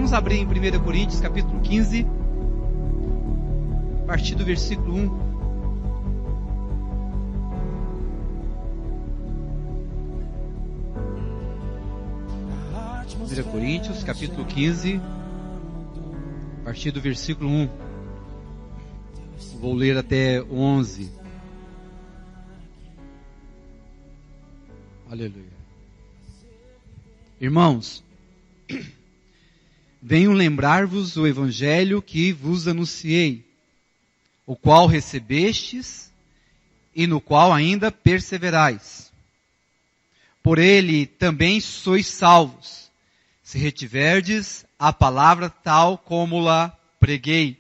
Vamos abrir em 1 Coríntios, capítulo 15, a partir do versículo 1. Coríntios, capítulo 15, a partir do versículo 1. Vou ler até 11. Aleluia. Irmãos, venho lembrar-vos o evangelho que vos anunciei, o qual recebestes e no qual ainda perseverais. Por ele também sois salvos, se retiverdes a palavra tal como la preguei,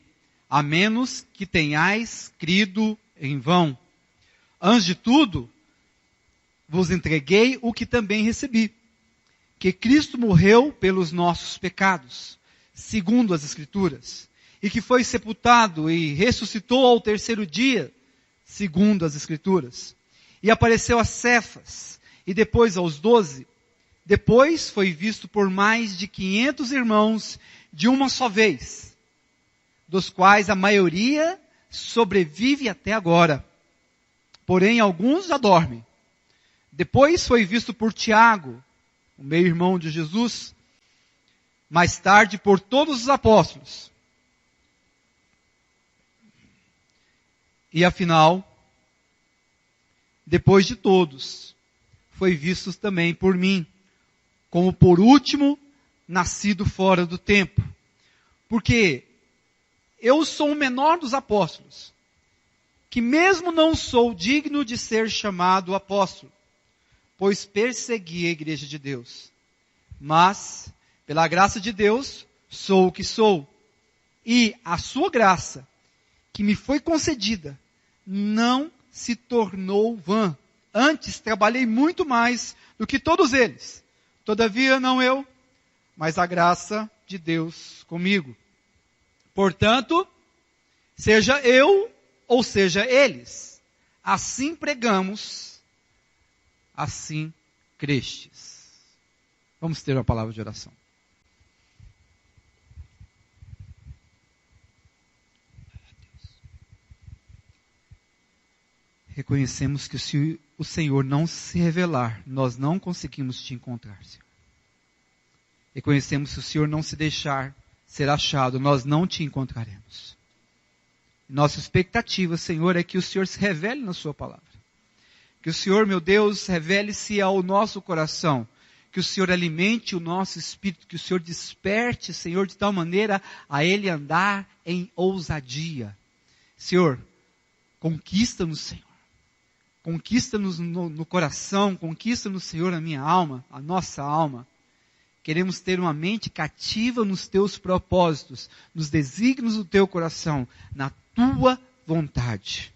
a menos que tenhais crido em vão. Antes de tudo, vos entreguei o que também recebi, que Cristo morreu pelos nossos pecados, segundo as Escrituras, e que foi sepultado e ressuscitou ao terceiro dia, segundo as Escrituras, e apareceu a Cefas, e depois aos 12. Depois foi visto por mais de 500 irmãos de uma só vez, dos quais a maioria sobrevive até agora. Porém, alguns já dormem. Depois foi visto por Tiago, o meio-irmão de Jesus, mais tarde por todos os apóstolos. E afinal, depois de todos, foi visto também por mim, como por último, nascido fora do tempo. Porque eu sou o menor dos apóstolos, que mesmo não sou digno de ser chamado apóstolo, pois persegui a igreja de Deus. Mas, pela graça de Deus, sou o que sou. E a sua graça, que me foi concedida, não se tornou vã. Antes, trabalhei muito mais do que todos eles. Todavia, não eu, mas a graça de Deus comigo. Portanto, seja eu ou seja eles, assim pregamos, assim crestes. Vamos ter uma palavra de oração. Reconhecemos que se o Senhor não se revelar, nós não conseguimos te encontrar, Senhor. Reconhecemos que se o Senhor não se deixar ser achado, nós não te encontraremos. Nossa expectativa, Senhor, é que o Senhor se revele na sua palavra. Que o Senhor, meu Deus, revele-se ao nosso coração. Que o Senhor alimente o nosso espírito. Que o Senhor desperte, Senhor, de tal maneira a Ele andar em ousadia. Senhor, conquista-nos, Senhor. Conquista-nos no coração, conquista-nos, Senhor, a minha alma, a nossa alma. Queremos ter uma mente cativa nos teus propósitos, nos desígnios do teu coração, na tua vontade.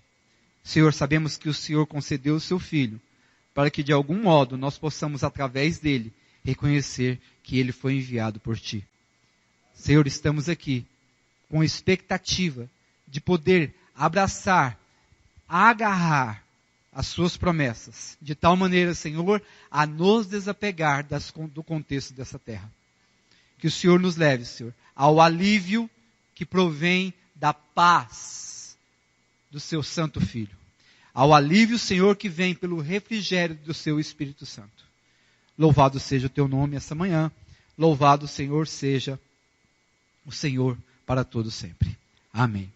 Senhor, sabemos que o Senhor concedeu o seu Filho, para que de algum modo nós possamos, através dele, reconhecer que ele foi enviado por ti. Senhor, estamos aqui com expectativa de poder abraçar, agarrar as suas promessas, de tal maneira, Senhor, a nos desapegar do contexto dessa terra. Que o Senhor nos leve, Senhor, ao alívio que provém da paz do seu Santo Filho. Ao alívio, Senhor, que vem pelo refrigério do seu Espírito Santo. Louvado seja o teu nome essa manhã. Louvado, Senhor, seja o Senhor para todo sempre. Amém.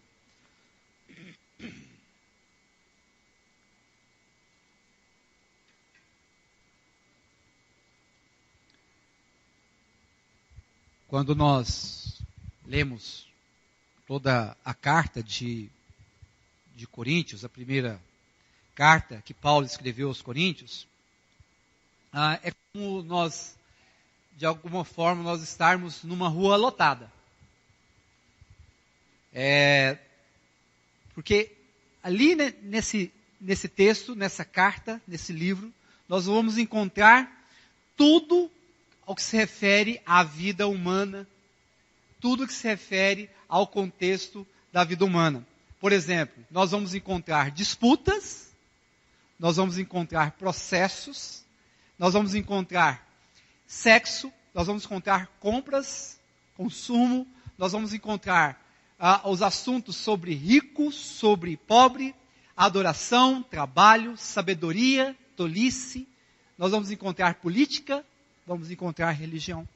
Quando nós lemos toda a carta de Coríntios, a primeira carta que Paulo escreveu aos Coríntios, é como nós, de alguma forma, nós estarmos numa rua lotada. Porque ali nesse texto, nessa carta, nesse livro, nós vamos encontrar tudo ao que se refere à vida humana, tudo que se refere ao contexto da vida humana. Por exemplo, nós vamos encontrar disputas, nós vamos encontrar processos, nós vamos encontrar sexo, nós vamos encontrar compras, consumo, nós vamos encontrar os assuntos sobre rico, sobre pobre, adoração, trabalho, sabedoria, tolice. Nós vamos encontrar política, vamos encontrar religião.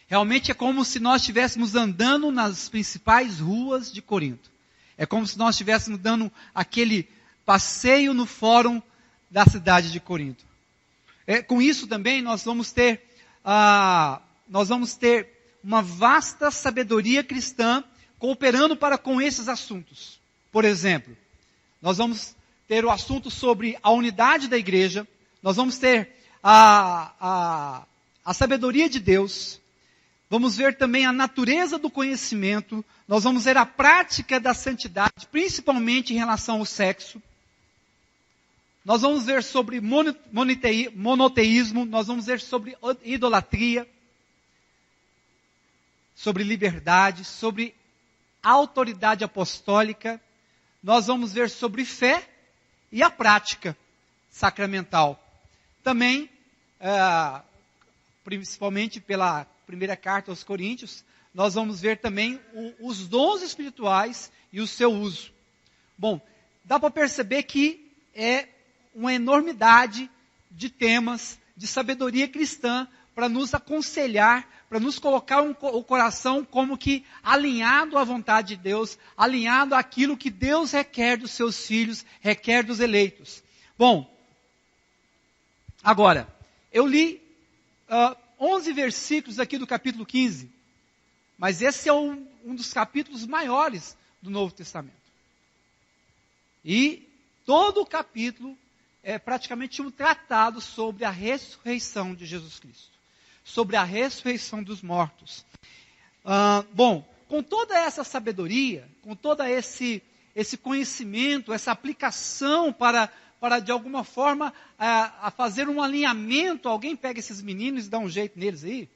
Realmente é como se nós estivéssemos andando nas principais ruas de Corinto. É como se nós estivéssemos dando aquele passeio no fórum da cidade de Corinto. Com isso também nós vamos ter uma vasta sabedoria cristã cooperando para com esses assuntos. Por exemplo, nós vamos ter o assunto sobre a unidade da igreja, nós vamos ter a sabedoria de Deus, vamos ver também a natureza do conhecimento, nós vamos ver a prática da santidade, principalmente em relação ao sexo. Nós vamos ver sobre monoteísmo, nós vamos ver sobre idolatria, sobre liberdade, sobre autoridade apostólica. Nós vamos ver sobre fé e a prática sacramental. Também, principalmente pela primeira carta aos Coríntios, nós vamos ver também os dons espirituais e o seu uso. Bom, dá para perceber que é uma enormidade de temas de sabedoria cristã para nos aconselhar, para nos colocar o coração como que alinhado à vontade de Deus, alinhado àquilo que Deus requer dos seus filhos, requer dos eleitos. Bom, agora, eu li 11 versículos aqui do capítulo 15, mas esse é um dos capítulos maiores do Novo Testamento. E todo o capítulo é praticamente um tratado sobre a ressurreição de Jesus Cristo, sobre a ressurreição dos mortos. Bom, com toda essa sabedoria, com todo esse conhecimento, essa aplicação para de alguma forma a fazer um alinhamento, alguém pega esses meninos e dá um jeito neles aí?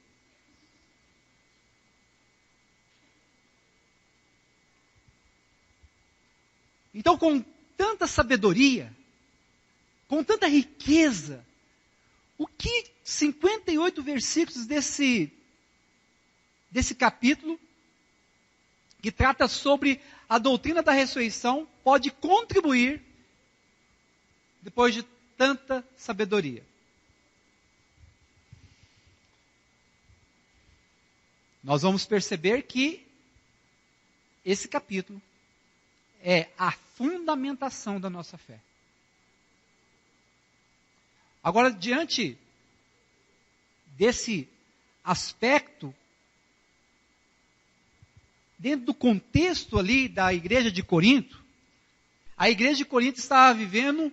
Então, com tanta sabedoria, com tanta riqueza, o que 58 versículos desse capítulo, que trata sobre a doutrina da ressurreição, pode contribuir depois de tanta sabedoria? Nós vamos perceber que esse capítulo é a fundamentação da nossa fé. Agora, diante desse aspecto, dentro do contexto ali da igreja de Corinto, a igreja de Corinto estava vivendo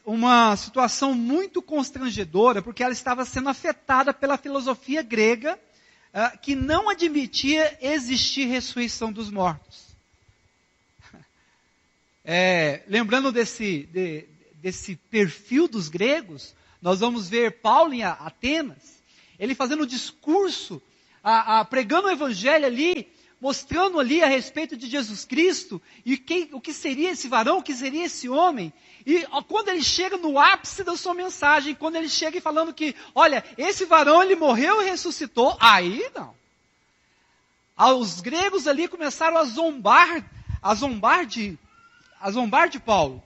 uma situação muito constrangedora, porque ela estava sendo afetada pela filosofia grega, que não admitia existir ressurreição dos mortos. Lembrando desse perfil dos gregos, nós vamos ver Paulo em Atenas, ele fazendo um discurso, pregando o evangelho ali, mostrando ali a respeito de Jesus Cristo, e o que seria esse varão, o que seria esse homem. E quando ele chega no ápice da sua mensagem, quando ele chega e falando que, olha, esse varão ele morreu e ressuscitou, aí não. Os gregos ali começaram a zombar de Paulo.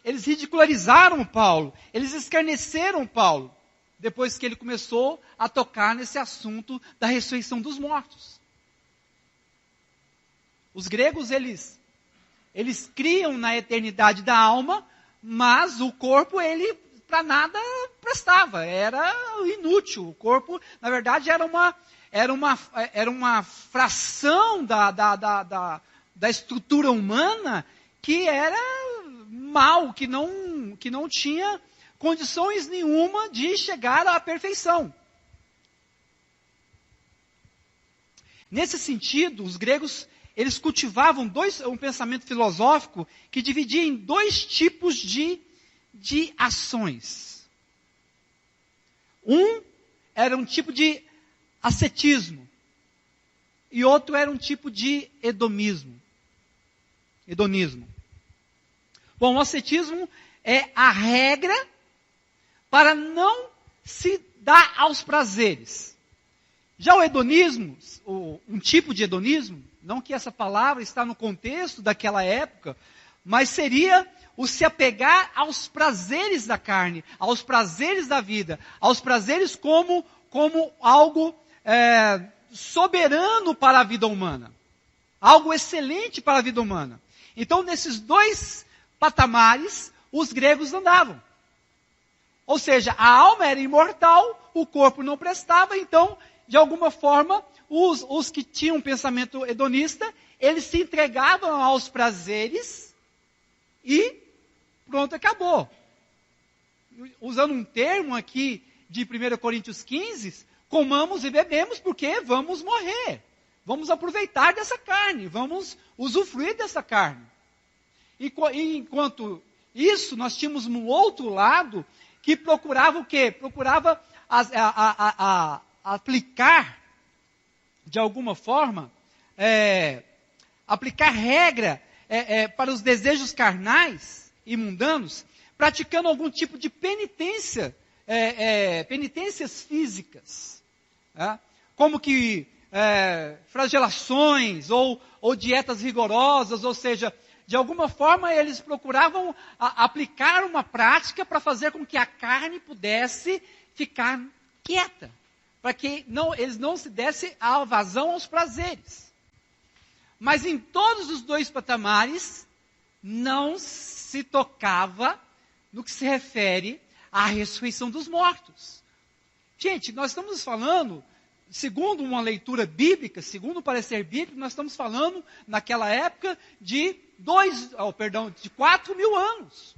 Eles ridicularizaram Paulo, eles escarneceram Paulo, depois que ele começou a tocar nesse assunto da ressurreição dos mortos. Os gregos, eles criam na eternidade da alma, mas o corpo, ele para nada prestava, era inútil. O corpo, na verdade, era uma fração da estrutura humana que era mal, que não tinha condições nenhuma de chegar à perfeição. Nesse sentido, os gregos, eles cultivavam um pensamento filosófico que dividia em dois tipos de ações. Um era um tipo de ascetismo e outro era um tipo de hedonismo. Bom, o ascetismo é a regra para não se dar aos prazeres. Já o hedonismo, um tipo de hedonismo, não que essa palavra está no contexto daquela época, mas seria o se apegar aos prazeres da carne, aos prazeres da vida, aos prazeres como algo soberano para a vida humana, algo excelente para a vida humana. Então, nesses dois patamares, os gregos andavam. Ou seja, a alma era imortal, o corpo não prestava, então, de alguma forma, os que tinham um pensamento hedonista, eles se entregavam aos prazeres e pronto, acabou. Usando um termo aqui de 1 Coríntios 15, comamos e bebemos porque vamos morrer. Vamos aproveitar dessa carne, vamos usufruir dessa carne. E enquanto isso, nós tínhamos um outro lado que procurava o quê? Procurava aplicar, de alguma forma, aplicar regra para os desejos carnais e mundanos, praticando algum tipo de penitência, penitências físicas, como que flagelações ou dietas rigorosas, ou seja, de alguma forma eles procuravam aplicar uma prática para fazer com que a carne pudesse ficar quieta, para que eles não se dessem a vazão aos prazeres. Mas em todos os dois patamares, não se tocava no que se refere à ressurreição dos mortos. Gente, nós estamos falando, segundo uma leitura bíblica, segundo o parecer bíblico, nós estamos falando, naquela época, de 4.000 anos.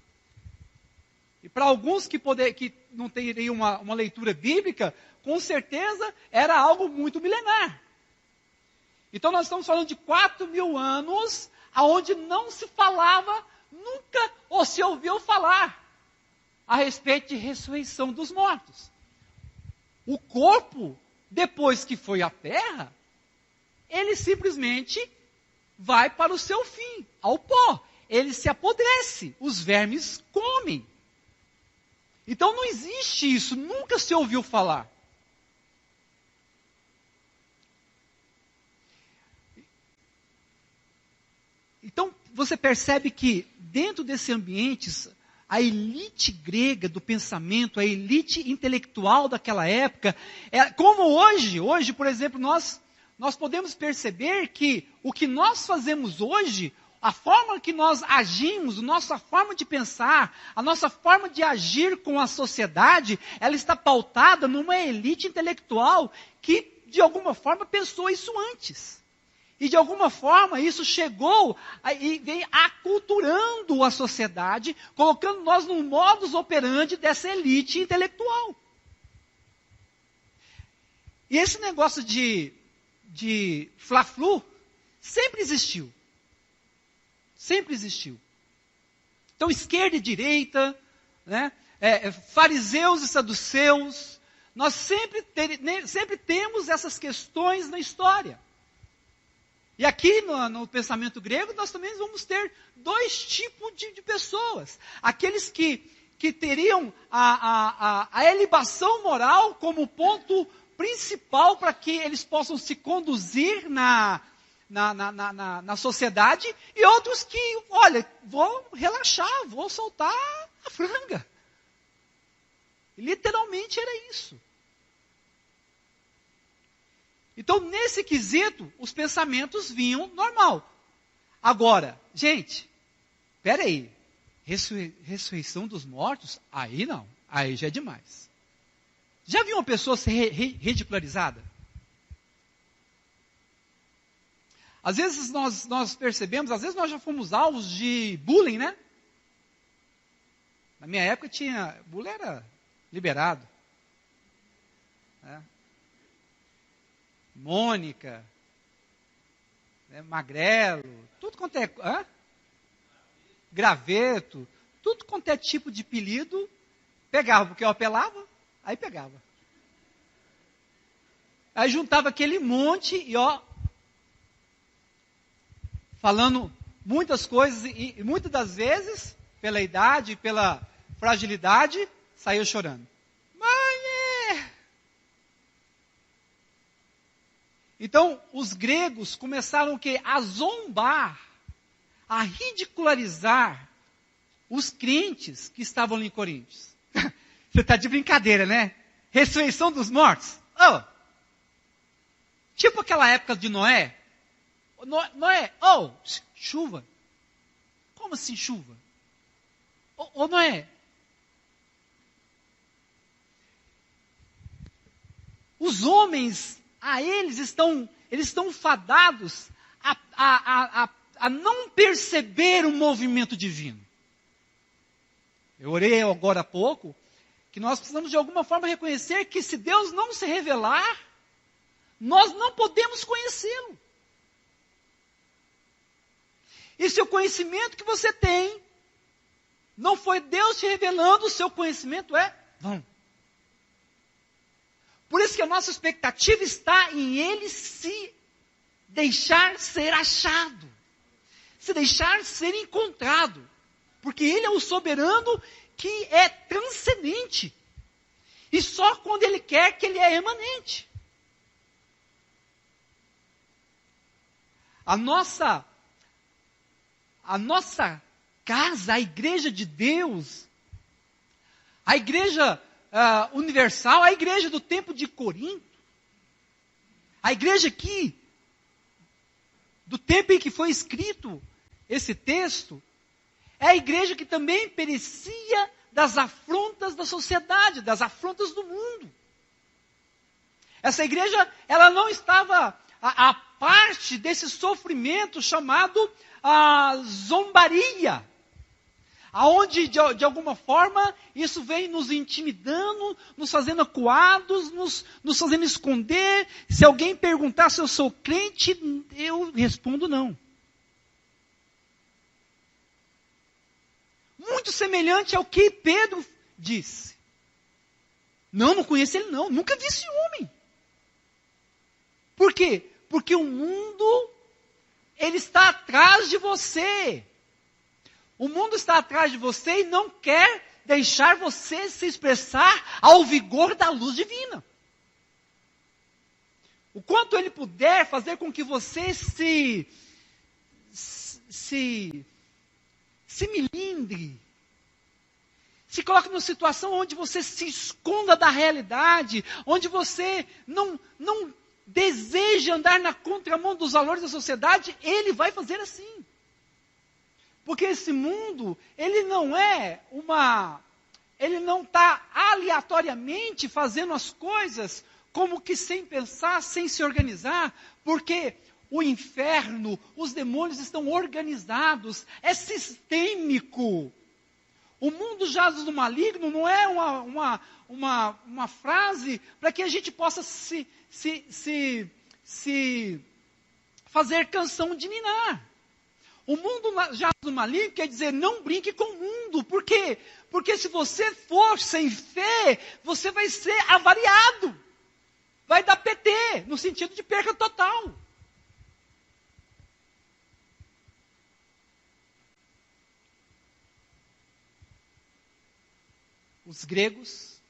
E para alguns que não teriam uma leitura bíblica, com certeza era algo muito milenar. Então nós estamos falando de 4.000 anos, onde não se falava nunca, ou se ouviu falar, a respeito de ressurreição dos mortos. O corpo, depois que foi à terra, ele simplesmente vai para o seu fim, ao pó. Ele se apodrece, os vermes comem. Então não existe isso, nunca se ouviu falar. Então você percebe que dentro desse ambiente, a elite grega do pensamento, a elite intelectual daquela época, como hoje, por exemplo, nós podemos perceber que o que nós fazemos hoje, a forma que nós agimos, a nossa forma de pensar, a nossa forma de agir com a sociedade, ela está pautada numa elite intelectual que, de alguma forma, pensou isso antes. E, de alguma forma, isso chegou e vem aculturando a sociedade, colocando nós no modus operandi dessa elite intelectual. E esse negócio de fla-flu sempre existiu. Sempre existiu. Então, esquerda e direita, né, fariseus e saduceus, nós sempre temos essas questões na história. E aqui no pensamento grego, nós também vamos ter dois tipos de pessoas. Aqueles que teriam a elibação moral como ponto principal para que eles possam se conduzir na sociedade, e outros que, olha, vou relaxar, vou soltar a franga. E literalmente era isso. Então, nesse quesito, os pensamentos vinham normal. Agora, gente, espera aí, ressurreição dos mortos? Aí não, aí já é demais. Já viu uma pessoa ser ridicularizada? Às vezes nós percebemos, às vezes nós já fomos alvos de bullying, né? Na minha época bullying era liberado. Né? Mônica, né, Magrelo, tudo quanto é... Graveto, tudo quanto é tipo de apelido, pegava, porque eu apelava, aí pegava. Aí juntava aquele monte e falando muitas coisas, e muitas das vezes, pela idade, pela fragilidade, saiu chorando. Mãe! Então, os gregos começaram o quê? A zombar, a ridicularizar os crentes que estavam ali em Coríntios. Você está de brincadeira, né? Ressurreição dos mortos. Oh. Tipo aquela época de Noé. Noé, chuva. Como assim chuva? Noé. Os homens, eles estão fadados a não perceber o movimento divino. Eu orei agora há pouco, que nós precisamos de alguma forma reconhecer que se Deus não se revelar, nós não podemos conhecê-lo. E se o conhecimento que você tem não foi Deus te revelando, o seu conhecimento é vão. Por isso que a nossa expectativa está em Ele se deixar ser achado, se deixar ser encontrado. Porque Ele é o soberano que é transcendente. E só quando Ele quer que Ele é emanente. A nossa casa, a igreja de Deus, a igreja universal, a igreja do tempo de Corinto, a igreja aqui, do tempo em que foi escrito esse texto, é a igreja que também perecia das afrontas da sociedade, das afrontas do mundo. Essa igreja, ela não estava a parte desse sofrimento chamado zombaria, aonde de alguma forma isso vem nos intimidando, nos fazendo acuados, nos fazendo esconder. Se alguém perguntar se eu sou crente, eu respondo não. Muito semelhante ao que Pedro disse. Não conheço ele não, nunca vi esse homem. Por quê? Porque o mundo, ele está atrás de você. O mundo está atrás de você e não quer deixar você se expressar ao vigor da luz divina. O quanto ele puder fazer com que você se milindre, se coloque numa situação onde você se esconda da realidade, onde você não deseja andar na contramão dos valores da sociedade, ele vai fazer assim. Porque esse mundo, ele não está aleatoriamente fazendo as coisas como que sem pensar, sem se organizar, porque o inferno, os demônios estão organizados, é sistêmico. O mundo jaz do maligno não é uma frase para que a gente possa se fazer canção de ninar. O mundo jaz do maligno quer dizer não brinque com o mundo. Por quê? Porque se você for sem fé, você vai ser avariado. Vai dar PT, no sentido de perca total. Os gregos,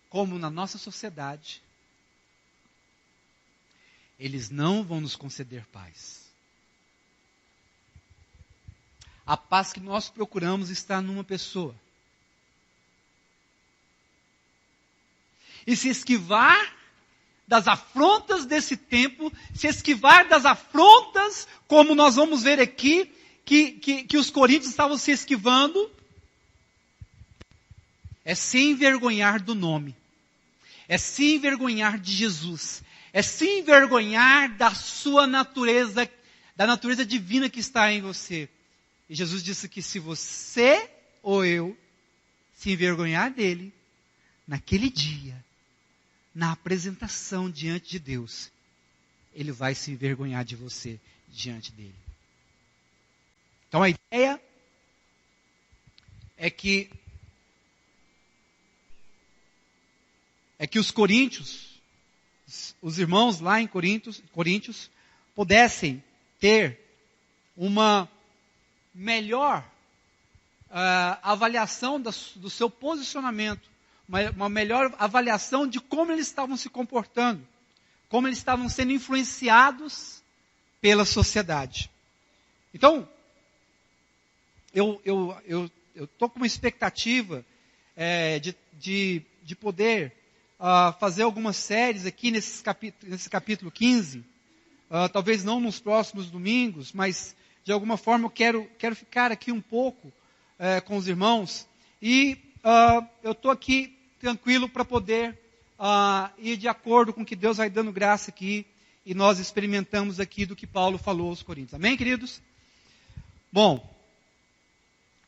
como na nossa sociedade, eles não vão nos conceder paz. A paz que nós procuramos está numa pessoa. E se esquivar das afrontas desse tempo, se esquivar das afrontas, como nós vamos ver aqui, que os coríntios estavam se esquivando, é se envergonhar do nome, é se envergonhar de Jesus, é se envergonhar da sua natureza, da natureza divina que está em você. E Jesus disse que se você ou eu se envergonhar dele, naquele dia, na apresentação diante de Deus, ele vai se envergonhar de você diante dele. Então a ideia é que os coríntios, os irmãos lá em Coríntios, pudessem ter uma melhor avaliação do seu posicionamento, uma melhor avaliação de como eles estavam se comportando, como eles estavam sendo influenciados pela sociedade. Então, eu estou com uma expectativa de poder fazer algumas séries aqui nesse capítulo 15, talvez não nos próximos domingos, mas de alguma forma eu quero ficar aqui um pouco com os irmãos, e eu estou aqui tranquilo para poder ir de acordo com o que Deus vai dando graça aqui, e nós experimentamos aqui do que Paulo falou aos Coríntios. Amém, queridos? Bom,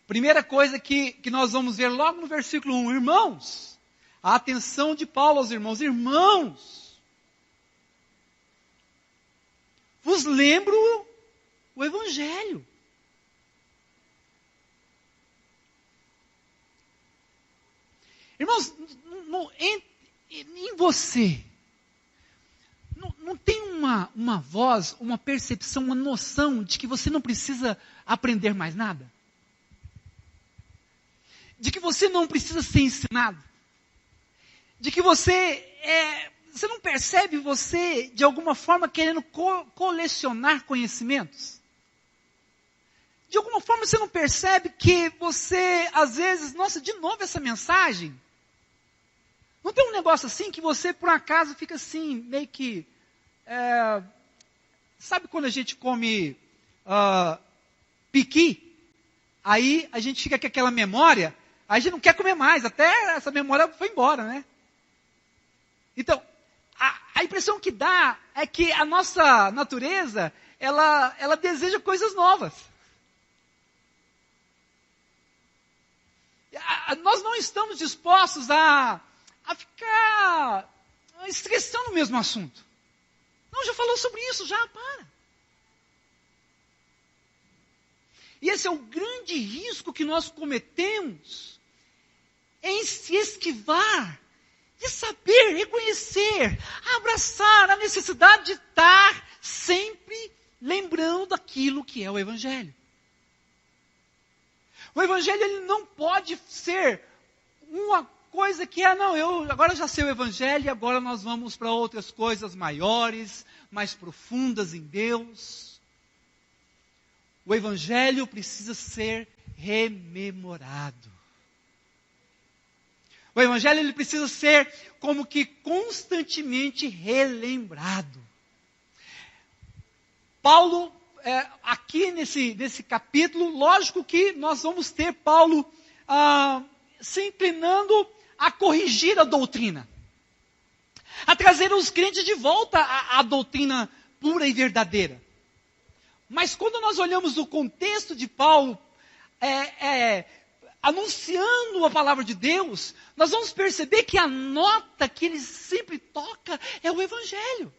primeira coisa que nós vamos ver logo no versículo 1, irmãos, a atenção de Paulo aos irmãos, irmãos, vos lembro o Evangelho. Irmãos, em você, não tem uma voz, uma percepção, uma noção de que você não precisa aprender mais nada? De que você não precisa ser ensinado? De que você não percebe você, de alguma forma, querendo colecionar conhecimentos? De alguma forma você não percebe que você, às vezes, nossa, de novo essa mensagem? Não tem um negócio assim que você, por acaso, fica assim, meio que... sabe quando a gente come piqui? Aí a gente fica com aquela memória, aí a gente não quer comer mais, até essa memória foi embora, né? Então, a impressão que dá é que a nossa natureza, ela deseja coisas novas. Nós não estamos dispostos a ficar estressando o mesmo assunto. Não, já falou sobre isso, já, para. E esse é o grande risco que nós cometemos em se esquivar de saber, reconhecer, abraçar a necessidade de estar sempre lembrando daquilo que é o Evangelho. O Evangelho ele não pode ser uma coisa que eu agora já sei o Evangelho e agora nós vamos para outras coisas maiores, mais profundas em Deus. O Evangelho precisa ser rememorado. O Evangelho ele precisa ser como que constantemente relembrado. Paulo, aqui nesse capítulo, lógico que nós vamos ter Paulo se inclinando a corrigir a doutrina, a trazer os crentes de volta à doutrina pura e verdadeira. Mas quando nós olhamos o contexto de Paulo, anunciando a palavra de Deus, nós vamos perceber que a nota que ele sempre toca é o Evangelho.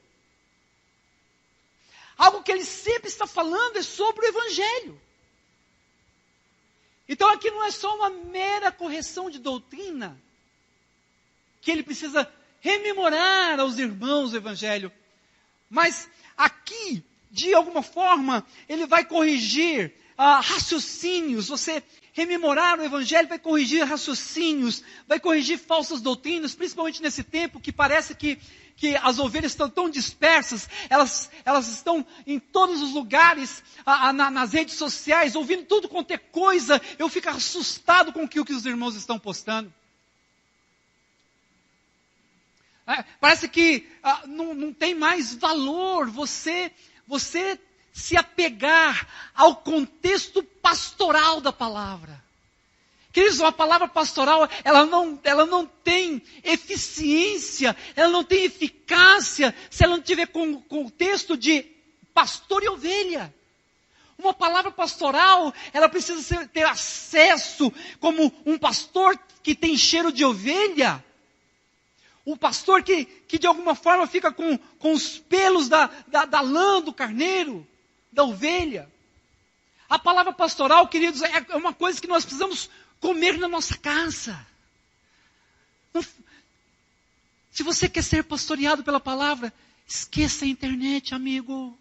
Algo que ele sempre está falando é sobre o Evangelho. Então aqui não é só uma mera correção de doutrina, que ele precisa rememorar aos irmãos o Evangelho, mas aqui, de alguma forma, ele vai corrigir raciocínios. Você rememorar o Evangelho vai corrigir raciocínios, vai corrigir falsas doutrinas, principalmente nesse tempo que parece que as ovelhas estão tão dispersas, elas estão em todos os lugares, nas redes sociais, ouvindo tudo quanto é coisa. Eu fico assustado com o que os irmãos estão postando. Parece que não tem mais valor você se apegar ao contexto pastoral da palavra. Queridos, uma palavra pastoral, ela não tem eficiência, ela não tem eficácia, se ela não tiver contexto de pastor e ovelha. Uma palavra pastoral, ela precisa ter acesso como um pastor que tem cheiro de ovelha. Um pastor que de alguma forma fica com os pelos da lã do carneiro, da ovelha. A palavra pastoral, queridos, é uma coisa que nós precisamos comer na nossa casa. Se você quer ser pastoreado pela palavra, esqueça a internet, amigo.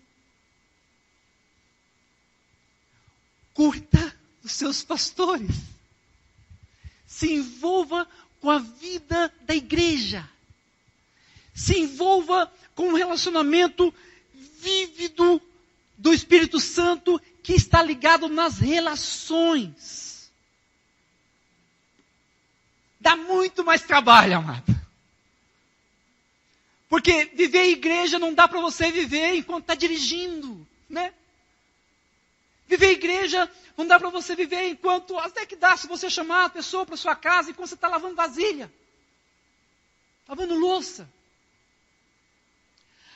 Curta os seus pastores. Se envolva com a vida da igreja. se envolva com um relacionamento vívido do Espírito Santo que está ligado nas relações. Dá muito mais trabalho, amado. Porque viver em igreja não dá para você viver enquanto está dirigindo, né? Viver em igreja não dá para você viver enquanto, até que dá se você chamar a pessoa para sua casa enquanto você está lavando vasilha, lavando louça.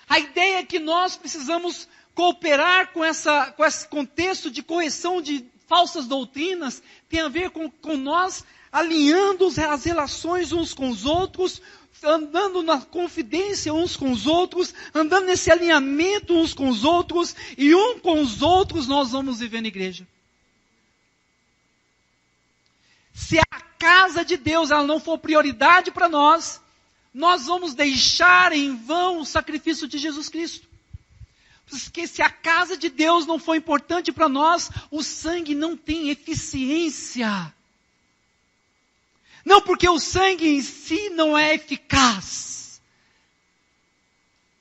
A ideia é que nós precisamos cooperar com esse contexto de correção de falsas doutrinas, tem a ver com nós alinhando as relações uns com os outros, andando na confidência uns com os outros, andando nesse alinhamento uns com os outros, e um com os outros nós vamos viver na igreja. Se a casa de Deus ela não for prioridade para nós vamos deixar em vão o sacrifício de Jesus Cristo. Porque se a casa de Deus não for importante para nós, o sangue não tem eficiência. Não porque o sangue em si não é eficaz.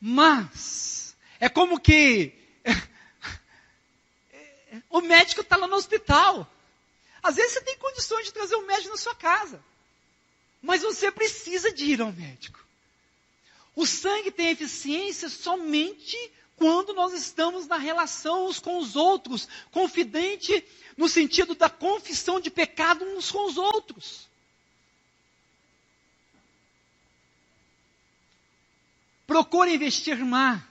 Mas, é como que o médico está lá no hospital. Às vezes você tem condições de trazer um médico na sua casa. Mas você precisa de ir ao médico. O sangue tem eficiência somente quando nós estamos na relação uns com os outros. Confidente no sentido da confissão de pecado uns com os outros. Procure investir mais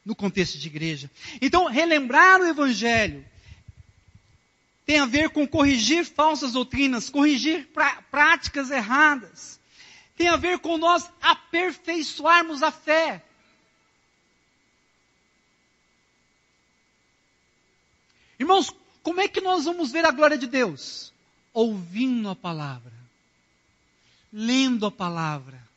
no contexto de igreja. Então, relembrar o Evangelho tem a ver com corrigir falsas doutrinas, corrigir práticas erradas. Tem a ver com nós aperfeiçoarmos a fé. Irmãos, como é que nós vamos ver a glória de Deus? Ouvindo a palavra, lendo a palavra.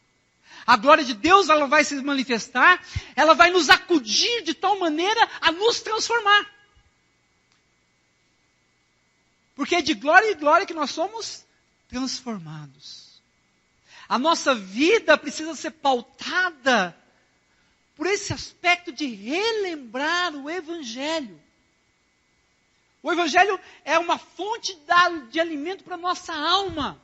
A glória de Deus, ela vai se manifestar, ela vai nos acudir de tal maneira a nos transformar. Porque é de glória em glória que nós somos transformados. A nossa vida precisa ser pautada por esse aspecto de relembrar o Evangelho. O Evangelho é uma fonte de alimento para a nossa alma.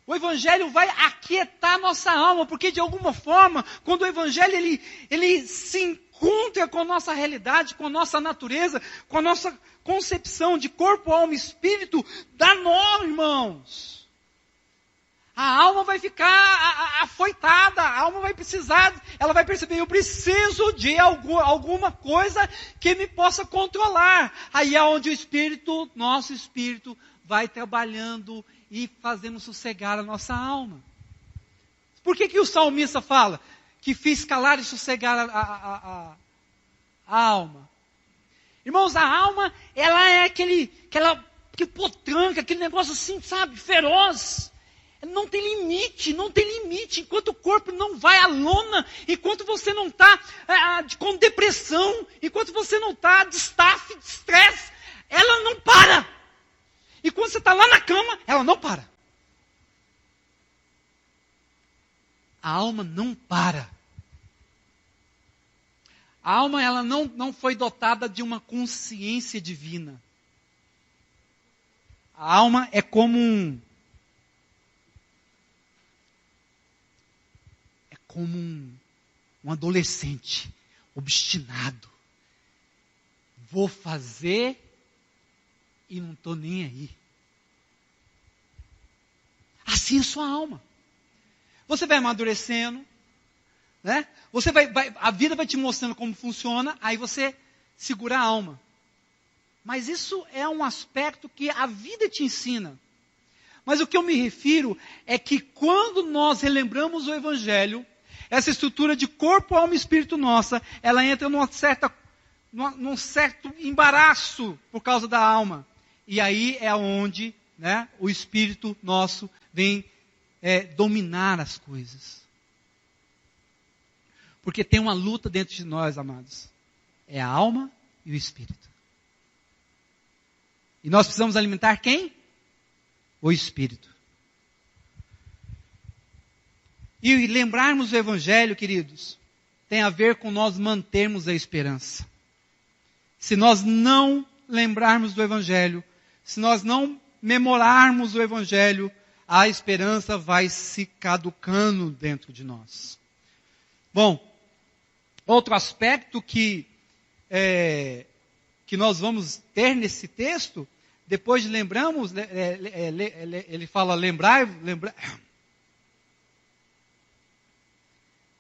O Evangelho vai aquietar a nossa alma, porque de alguma forma, quando o Evangelho ele se encontra com a nossa realidade, com a nossa natureza, com a nossa concepção de corpo, alma e espírito, dá nó, irmãos. A alma vai ficar afoitada, a alma vai precisar, ela vai perceber, eu preciso de alguma coisa que me possa controlar. Aí é onde o Espírito, nosso Espírito, vai trabalhando e fazendo sossegar a nossa alma. Por que o salmista fala que fiz calar e sossegar a alma? Irmãos, a alma, ela é aquele potranca, aquele negócio assim, sabe, feroz. Não tem limite, não tem limite. Enquanto o corpo não vai à lona, enquanto você não está com depressão, enquanto você não está de staff, de estresse, ela não para. E quando você está lá na cama, ela não para. A alma não para. A alma ela não foi dotada de uma consciência divina. A alma é como um adolescente obstinado. Vou fazer e não estou nem aí. Assim é sua alma. Você vai amadurecendo, né? A vida vai te mostrando como funciona, aí você segura a alma. Mas isso é um aspecto que a vida te ensina. Mas o que eu me refiro é que quando nós relembramos o Evangelho, essa estrutura de corpo, alma e espírito nossa, ela entra num certo embaraço por causa da alma. E aí é onde, né, o Espírito nosso vem dominar as coisas. Porque tem uma luta dentro de nós, amados. É a alma e o Espírito. E nós precisamos alimentar quem? O Espírito. E lembrarmos o Evangelho, queridos, tem a ver com nós mantermos a esperança. Se nós não lembrarmos do Evangelho, se nós não memorarmos o Evangelho, a esperança vai se caducando dentro de nós. Bom, outro aspecto que nós vamos ter nesse texto, depois de lembramos, ele fala lembrar,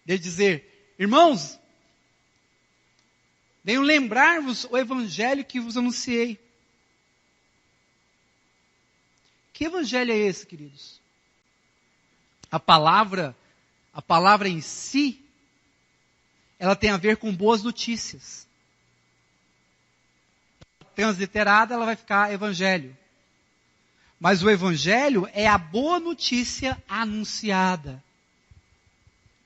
de dizer, irmãos, venham lembrar-vos o evangelho que vos anunciei. Que evangelho é esse, queridos? A palavra em si, ela tem a ver com boas notícias. Transliterada, ela vai ficar evangelho. Mas o evangelho é a boa notícia anunciada.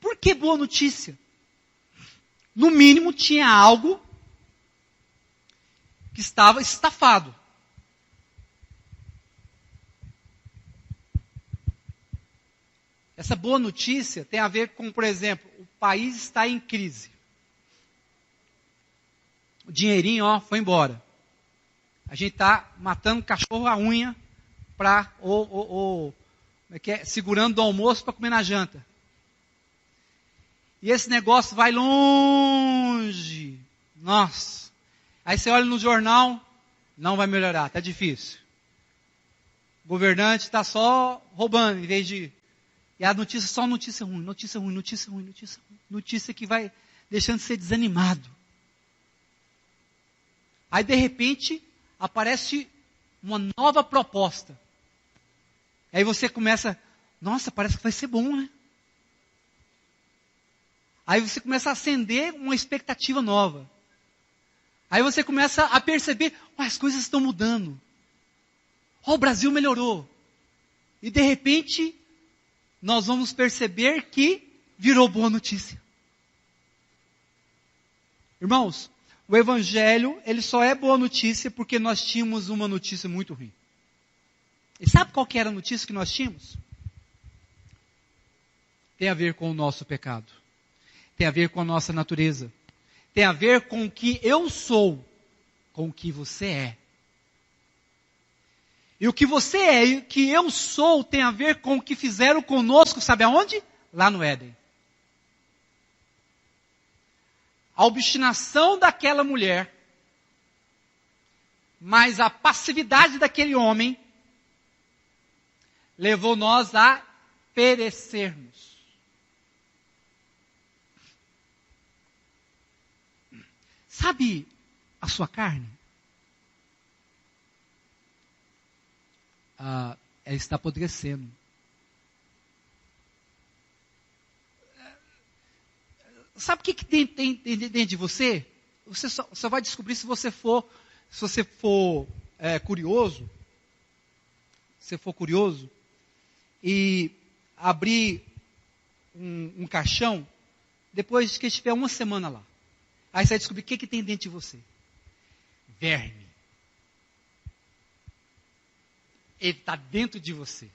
Por que boa notícia? No mínimo tinha algo que estava estafado. Essa boa notícia tem a ver com, por exemplo, o país está em crise. O dinheirinho, foi embora. A gente está matando cachorro à unha segurando do almoço para comer na janta. E esse negócio vai longe. Nossa. Aí você olha no jornal, não vai melhorar, está difícil. O governante está só roubando, em vez de... E a notícia, só notícia ruim, notícia ruim, notícia ruim, notícia ruim. Notícia que vai deixando de ser desanimado. Aí, de repente, aparece uma nova proposta. Aí você começa, nossa, parece que vai ser bom, né? Aí você começa a acender uma expectativa nova. Aí você começa a perceber, as coisas estão mudando. O Brasil melhorou. E de repente, nós vamos perceber que virou boa notícia. Irmãos, o Evangelho, ele só é boa notícia porque nós tínhamos uma notícia muito ruim. E sabe qual que era a notícia que nós tínhamos? Tem a ver com o nosso pecado. Tem a ver com a nossa natureza. Tem a ver com o que eu sou, com o que você é. E o que você é e o que eu sou tem a ver com o que fizeram conosco, sabe aonde? Lá no Éden. A obstinação daquela mulher, mas a passividade daquele homem, levou nós a perecermos. Sabe a sua carne? Ela está apodrecendo. Sabe o que tem dentro de você? Você só vai descobrir se você for curioso. Se você for curioso e abrir um caixão, depois que estiver uma semana lá. Aí você vai descobrir o que tem dentro de você. Verme. Ele está dentro de você.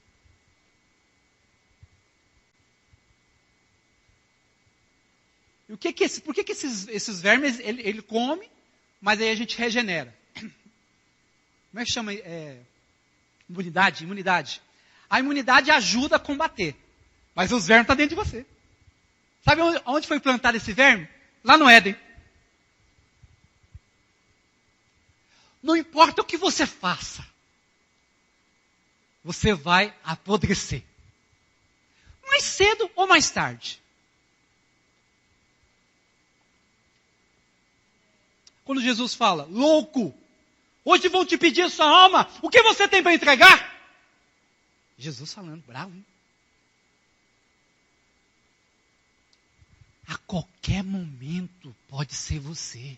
E por que esses vermes, ele come, mas aí a gente regenera? Como é que chama? Imunidade. A imunidade ajuda a combater. Mas os vermes estão dentro de você. Sabe onde foi plantado esse verme? Lá no Éden. Não importa o que você faça, você vai apodrecer. Mais cedo ou mais tarde. Quando Jesus fala, louco, hoje vão te pedir a sua alma, o que você tem para entregar? Jesus falando, bravo, hein? A qualquer momento pode ser você.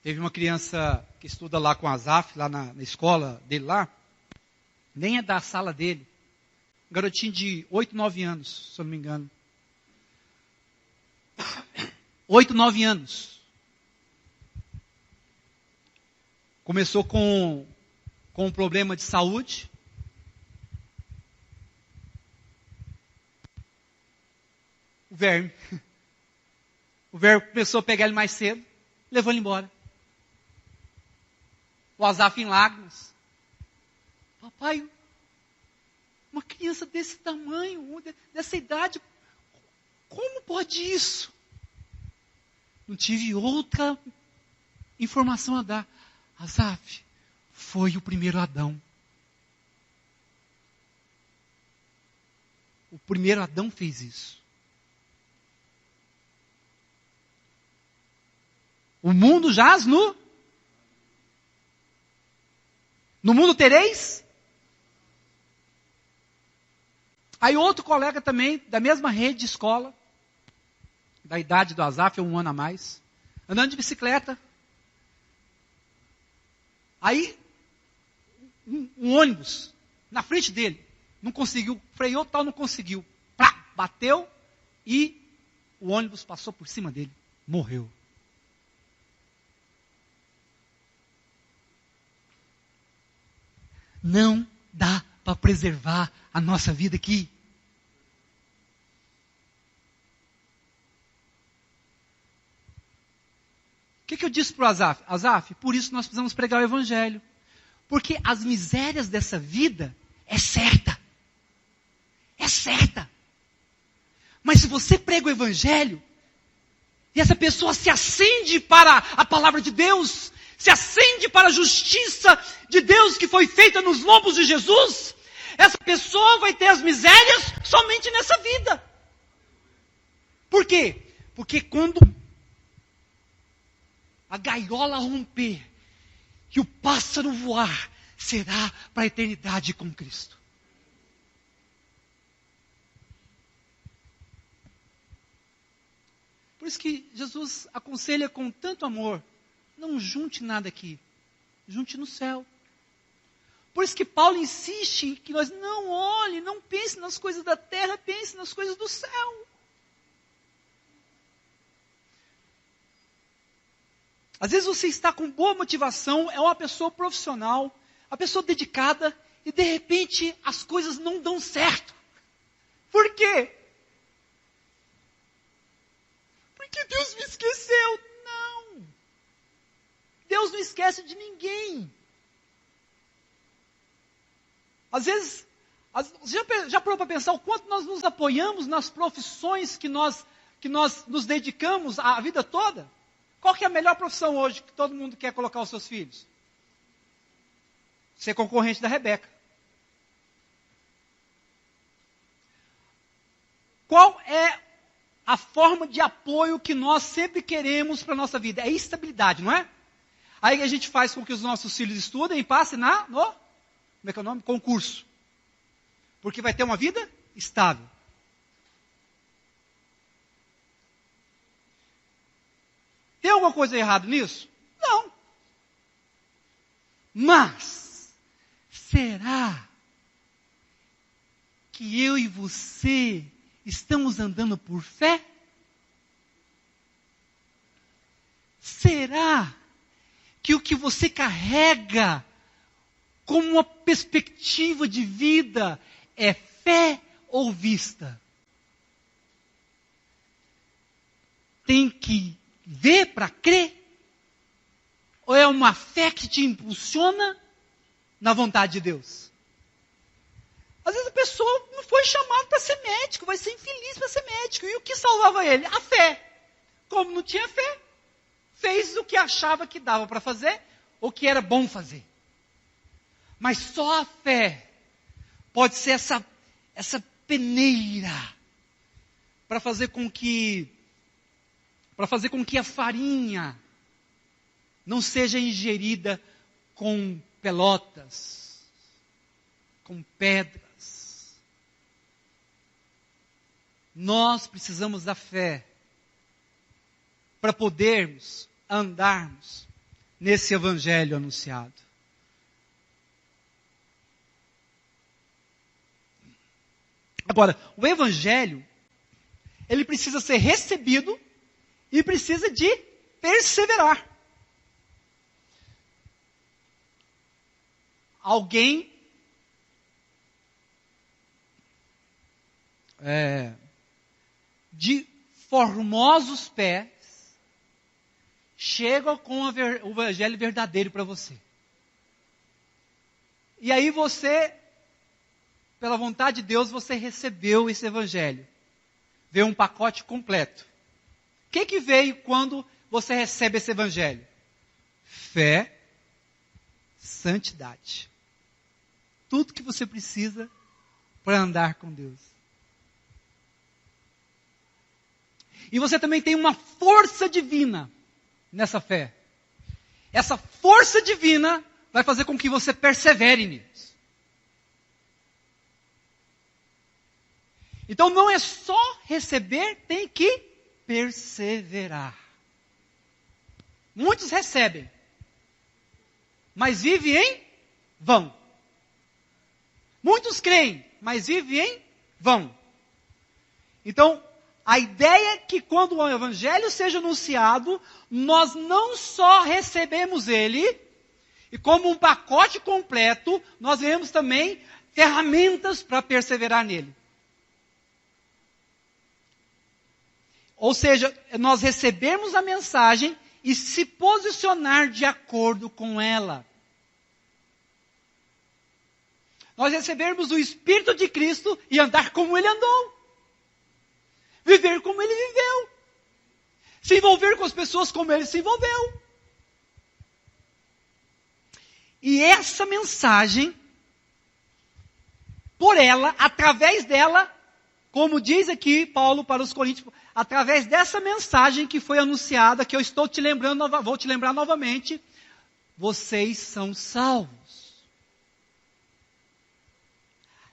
Teve uma criança que estuda lá com a Azaf, lá na escola dele lá, nem é da sala dele, um garotinho de 8, 9 anos, se eu não me engano. 8, 9 anos. Começou com um problema de saúde. o verme. O verme começou a pegar ele mais cedo, levou ele embora. O Asaf em lágrimas. Papai, uma criança desse tamanho, dessa idade, como pode isso? Não tive outra informação a dar. Asaf foi o primeiro Adão. O primeiro Adão fez isso. O mundo jaz no mundo tereis. Aí outro colega também, da mesma rede de escola, da idade do Asaf, 1 ano a mais, andando de bicicleta. Aí, um ônibus na frente dele, não conseguiu, freou tal, não conseguiu. Plá, bateu e o ônibus passou por cima dele, morreu. Não dá para preservar a nossa vida aqui. O que eu disse para o Asaf? Asaf, por isso nós precisamos pregar o Evangelho. Porque as misérias dessa vida é certa. É certa. Mas se você prega o Evangelho, e essa pessoa se acende para a palavra de Deus, se acende para a justiça de Deus que foi feita nos lombos de Jesus, essa pessoa vai ter as misérias somente nessa vida. Por quê? Porque quando a gaiola romper e o pássaro voar, será para a eternidade com Cristo. Por isso que Jesus aconselha com tanto amor, não junte nada aqui, junte no céu. Por isso que Paulo insiste que nós não olhe, não pense nas coisas da terra, pense nas coisas do céu. Às vezes você está com boa motivação, é uma pessoa profissional, uma pessoa dedicada, e de repente as coisas não dão certo. Por quê? Porque Deus me esqueceu. Não. Deus não esquece de ninguém. Às vezes, já parou para pensar o quanto nós nos apoiamos nas profissões que nós nos dedicamos a vida toda? Qual que é a melhor profissão hoje que todo mundo quer colocar os seus filhos? Ser concorrente da Rebeca. Qual é a forma de apoio que nós sempre queremos para a nossa vida? É estabilidade, não é? Aí a gente faz com que os nossos filhos estudem e passem no como é que é o nome? Concurso. Porque vai ter uma vida estável. Tem alguma coisa errada nisso? Não. Mas, será que eu e você estamos andando por fé? Será que o que você carrega como uma perspectiva de vida é fé ou vista? Tem que ver para crer? Ou é uma fé que te impulsiona na vontade de Deus? Às vezes a pessoa não foi chamada para ser médico, vai ser infeliz para ser médico. E o que salvava ele? A fé. Como não tinha fé, fez o que achava que dava para fazer, ou que era bom fazer. Mas só a fé pode ser essa peneira para fazer com que a farinha não seja ingerida com pelotas, com pedras. Nós precisamos da fé para podermos andarmos nesse evangelho anunciado. Agora, o evangelho, ele precisa ser recebido e precisa de perseverar. Alguém de formosos pés, chega com o evangelho verdadeiro para você. E aí você, pela vontade de Deus, você recebeu esse evangelho. Veio um pacote completo. O que veio quando você recebe esse evangelho? Fé, santidade. Tudo que você precisa para andar com Deus. E você também tem uma força divina nessa fé. Essa força divina vai fazer com que você persevere nisso. Então não é só receber, tem que perseverar. Muitos recebem, mas vivem em vão. Muitos creem, mas vivem em vão. Então, a ideia é que quando o evangelho seja anunciado, nós não só recebemos ele, e como um pacote completo, nós veremos também ferramentas para perseverar nele. Ou seja, nós recebemos a mensagem e se posicionar de acordo com ela. Nós recebemos o Espírito de Cristo e andar como Ele andou. Viver como Ele viveu. Se envolver com as pessoas como Ele se envolveu. E essa mensagem, por ela, através dela, como diz aqui Paulo para os Coríntios, através dessa mensagem que foi anunciada, que eu estou te lembrando, vou te lembrar novamente, vocês são salvos.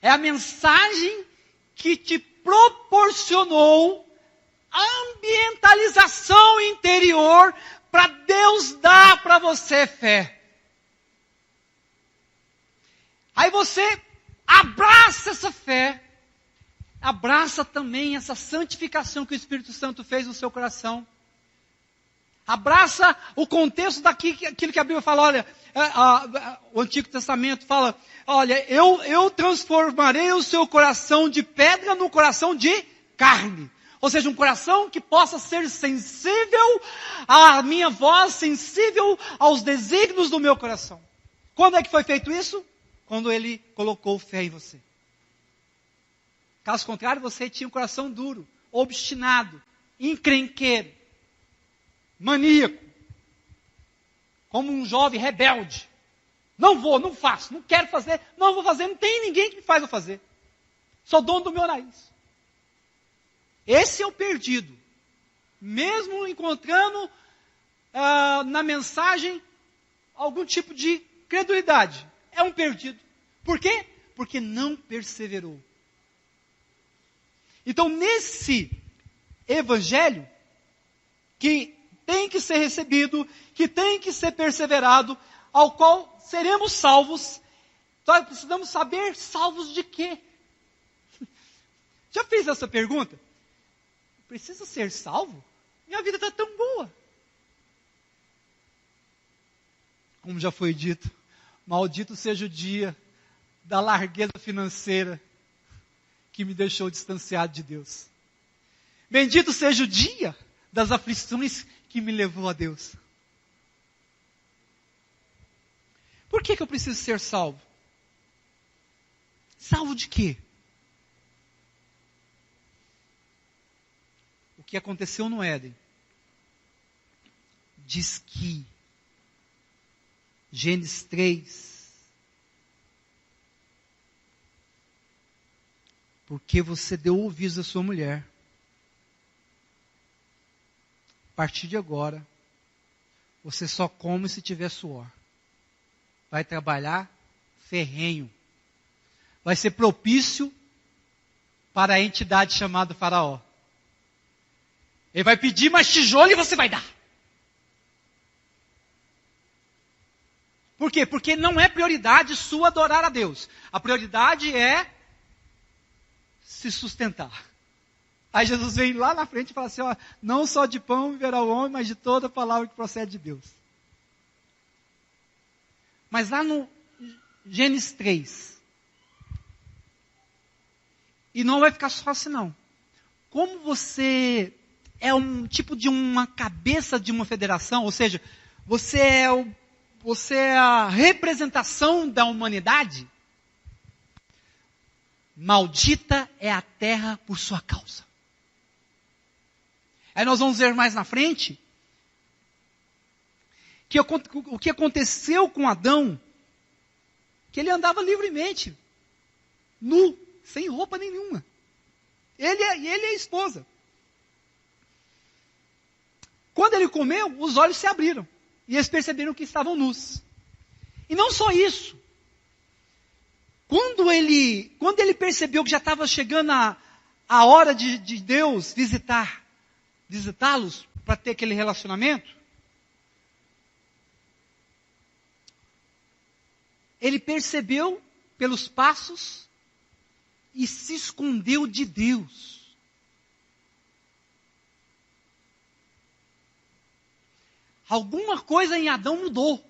É a mensagem que te proporcionou ambientalização interior para Deus dar para você fé. Aí você abraça essa fé, abraça também essa santificação que o Espírito Santo fez no seu coração. Abraça o contexto daquilo que a Bíblia fala, olha, o Antigo Testamento fala, olha, eu transformarei o seu coração de pedra no coração de carne. Ou seja, um coração que possa ser sensível à minha voz, sensível aos desígnios do meu coração. Quando é que foi feito isso? Quando Ele colocou fé em você. Caso contrário, você tinha um coração duro, obstinado, encrenqueiro, maníaco, como um jovem rebelde. Não vou, não faço, não quero fazer, não vou fazer, não tem ninguém que me faz eu fazer. Sou dono do meu nariz. Esse é o perdido. Mesmo encontrando na mensagem algum tipo de credulidade. É um perdido. Por quê? Porque não perseverou. Então, nesse evangelho, que tem que ser recebido, que tem que ser perseverado, ao qual seremos salvos, nós precisamos saber salvos de quê? Já fiz essa pergunta? Preciso ser salvo? Minha vida está tão boa. Como já foi dito, maldito seja o dia da largueza financeira que me deixou distanciado de Deus. Bendito seja o dia das aflições que me levou a Deus. Por que eu preciso ser salvo? Salvo de quê? O que aconteceu no Éden diz que Gênesis 3, porque você deu ouvidos à sua mulher, a partir de agora, você só come se tiver suor. Vai trabalhar ferrenho. Vai ser propício para a entidade chamada Faraó. Ele vai pedir mais tijolo e você vai dar. Por quê? Porque não é prioridade sua adorar a Deus. A prioridade é se sustentar. Aí Jesus vem lá na frente e fala assim, ó, não só de pão viverá o homem, mas de toda palavra que procede de Deus. Mas lá no Gênesis 3, e não vai ficar só assim não. como você é um tipo de uma cabeça de uma federação, ou seja, você é a representação da humanidade, maldita é a terra por sua causa. Aí nós vamos ver mais na frente que o que aconteceu com Adão, que ele andava livremente, nu, sem roupa nenhuma. Ele e a esposa. Quando ele comeu, os olhos se abriram. E eles perceberam que estavam nus. E não só isso. Quando ele percebeu que já estava chegando a hora de Deus visitá-los para ter aquele relacionamento, ele percebeu pelos passos e se escondeu de Deus. Alguma coisa em Adão mudou.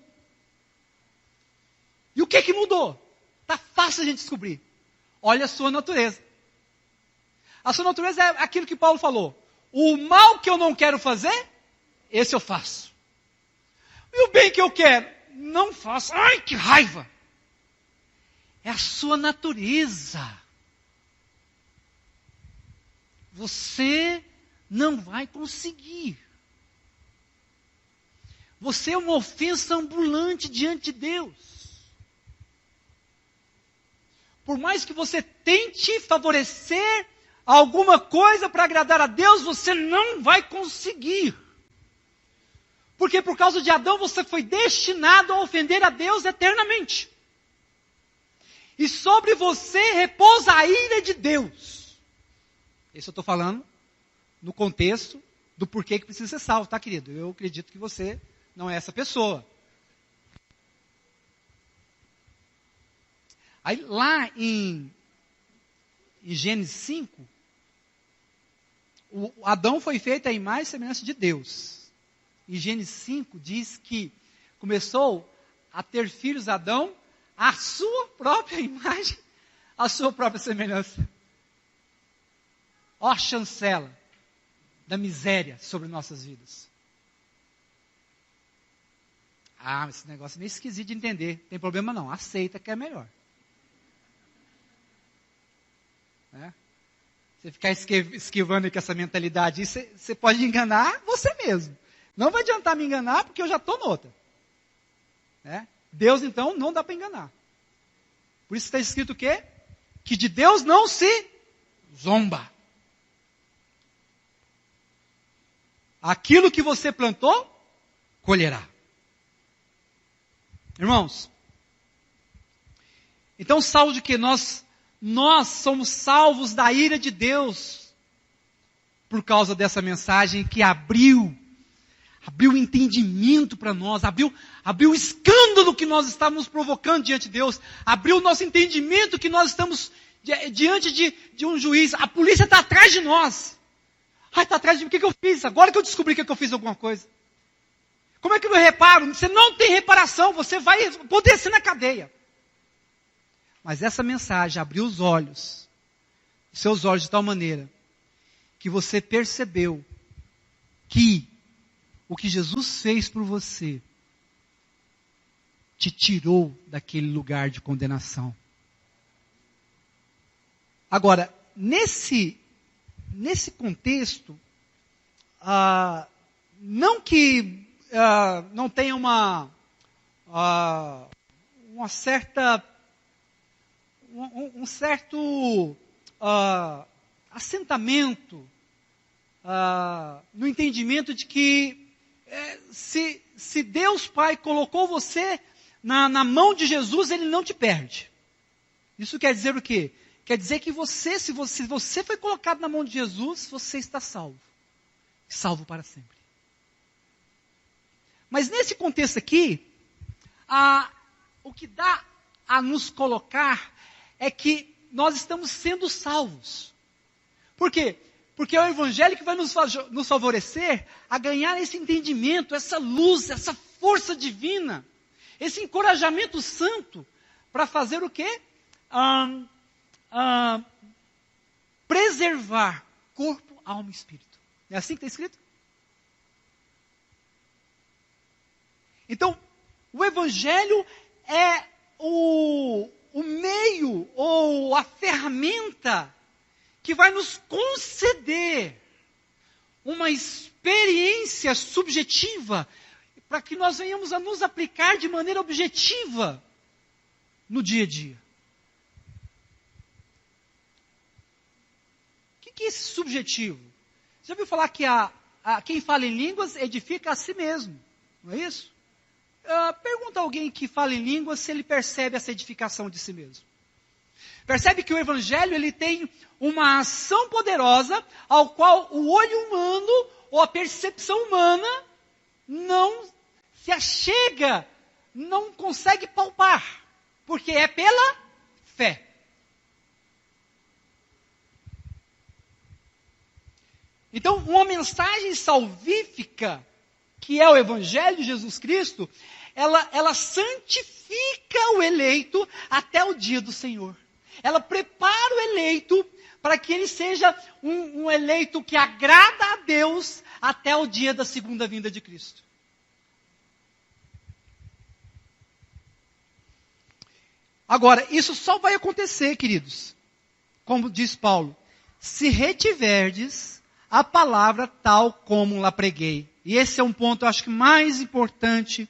E o que mudou? Está fácil a gente descobrir. Olha a sua natureza. A sua natureza é aquilo que Paulo falou. O mal que eu não quero fazer, esse eu faço. E o bem que eu quero, não faço. Ai, que raiva! É a sua natureza. Você não vai conseguir. Você é uma ofensa ambulante diante de Deus. Por mais que você tente favorecer alguma coisa para agradar a Deus, você não vai conseguir. Porque por causa de Adão você foi destinado a ofender a Deus eternamente. E sobre você repousa a ira de Deus. Isso eu estou falando no contexto do porquê que precisa ser salvo, tá, querido? Eu acredito que você não é essa pessoa. Aí lá em Gênesis 5, o Adão foi feito à imagem e semelhança de Deus. Em Gênesis 5 diz que começou a ter filhos Adão à sua própria imagem, à sua própria semelhança. Ó a chancela da miséria sobre nossas vidas. Ah, esse negócio é meio esquisito de entender. Tem problema não, aceita que é melhor. Você ficar esquivando com essa mentalidade, você pode enganar você mesmo. Não vai adiantar me enganar, porque eu já estou noutra. Deus, então, não dá para enganar. Por isso está escrito o quê? Que de Deus não se zomba. Aquilo que você plantou, colherá. Irmãos, então salvo de que nós somos salvos da ira de Deus por causa dessa mensagem que abriu entendimento para nós, abriu o escândalo que nós estávamos provocando diante de Deus, abriu o nosso entendimento que nós estamos diante de um juiz. A polícia está atrás de nós. Está atrás de mim, o que eu fiz? Agora que eu descobri que eu fiz alguma coisa. Como é que eu reparo? Você não tem reparação, você vai poder ser na cadeia. Mas essa mensagem abriu os seus olhos de tal maneira, que você percebeu que o que Jesus fez por você te tirou daquele lugar de condenação. Agora, nesse contexto, não que não tenha uma certa um certo assentamento no entendimento de que se Deus Pai colocou você na mão de Jesus, Ele não te perde. Isso quer dizer o quê? Quer dizer que se você foi colocado na mão de Jesus, você está salvo. Salvo para sempre. Mas nesse contexto aqui, o que dá a nos colocar é que nós estamos sendo salvos. Por quê? Porque é o Evangelho que vai nos favorecer a ganhar esse entendimento, essa luz, essa força divina, esse encorajamento santo para fazer o quê? Preservar corpo, alma e espírito. É assim que está escrito? Então, o Evangelho é o meio ou a ferramenta que vai nos conceder uma experiência subjetiva para que nós venhamos a nos aplicar de maneira objetiva no dia a dia. O que é esse subjetivo? Você já ouviu falar que quem fala em línguas edifica a si mesmo, não é isso? Pergunta a alguém que fala em línguas se ele percebe essa edificação de si mesmo. Percebe que o Evangelho ele tem uma ação poderosa ao qual o olho humano ou a percepção humana não se achega, não consegue palpar, porque é pela fé. Então, uma mensagem salvífica, que é o Evangelho de Jesus Cristo, ela santifica o eleito até o dia do Senhor. Ela prepara o eleito para que ele seja um eleito que agrada a Deus até o dia da segunda vinda de Cristo. Agora, isso só vai acontecer, queridos, como diz Paulo, se retiverdes a palavra tal como lá preguei. E esse é um ponto, eu acho que mais importante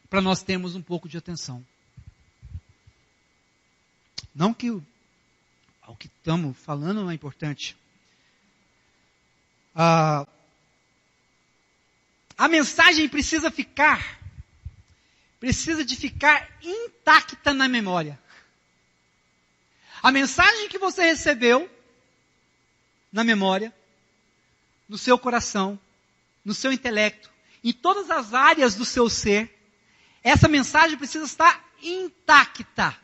para nós termos um pouco de atenção. Não que o que estamos falando não é importante. A mensagem precisa de ficar intacta na memória. A mensagem que você recebeu na memória, no seu coração, no seu intelecto, em todas as áreas do seu ser, essa mensagem precisa estar intacta.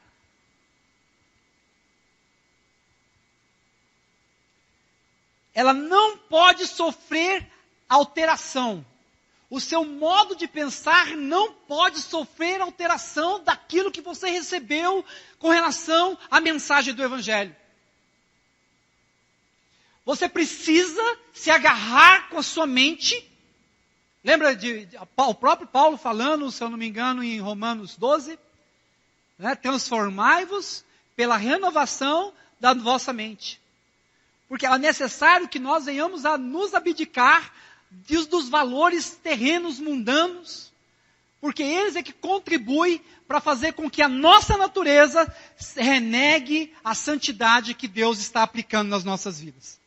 Ela não pode sofrer alteração. O seu modo de pensar não pode sofrer alteração daquilo que você recebeu com relação à mensagem do Evangelho. Você precisa se agarrar com a sua mente. Lembra o próprio Paulo falando, se eu não me engano, em Romanos 12? Né? Transformai-vos pela renovação da vossa mente. Porque é necessário que nós venhamos a nos abdicar dos valores terrenos mundanos, porque eles é que contribuem para fazer com que a nossa natureza renegue a santidade que Deus está aplicando nas nossas vidas,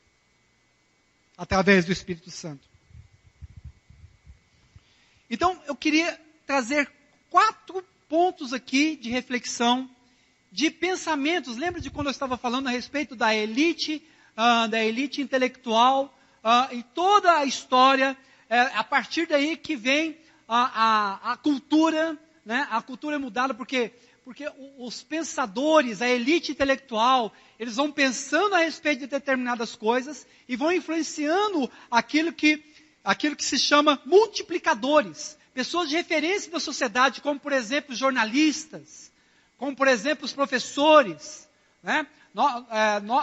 através do Espírito Santo. Então, eu queria trazer 4 pontos aqui de reflexão, de pensamentos. Lembra de quando eu estava falando a respeito da elite intelectual, em toda a história, a partir daí que vem a cultura, né? A cultura é mudada porque os pensadores, a elite intelectual, eles vão pensando a respeito de determinadas coisas e vão influenciando aquilo que se chama multiplicadores, pessoas de referência da sociedade, como por exemplo jornalistas, como por exemplo os professores, né?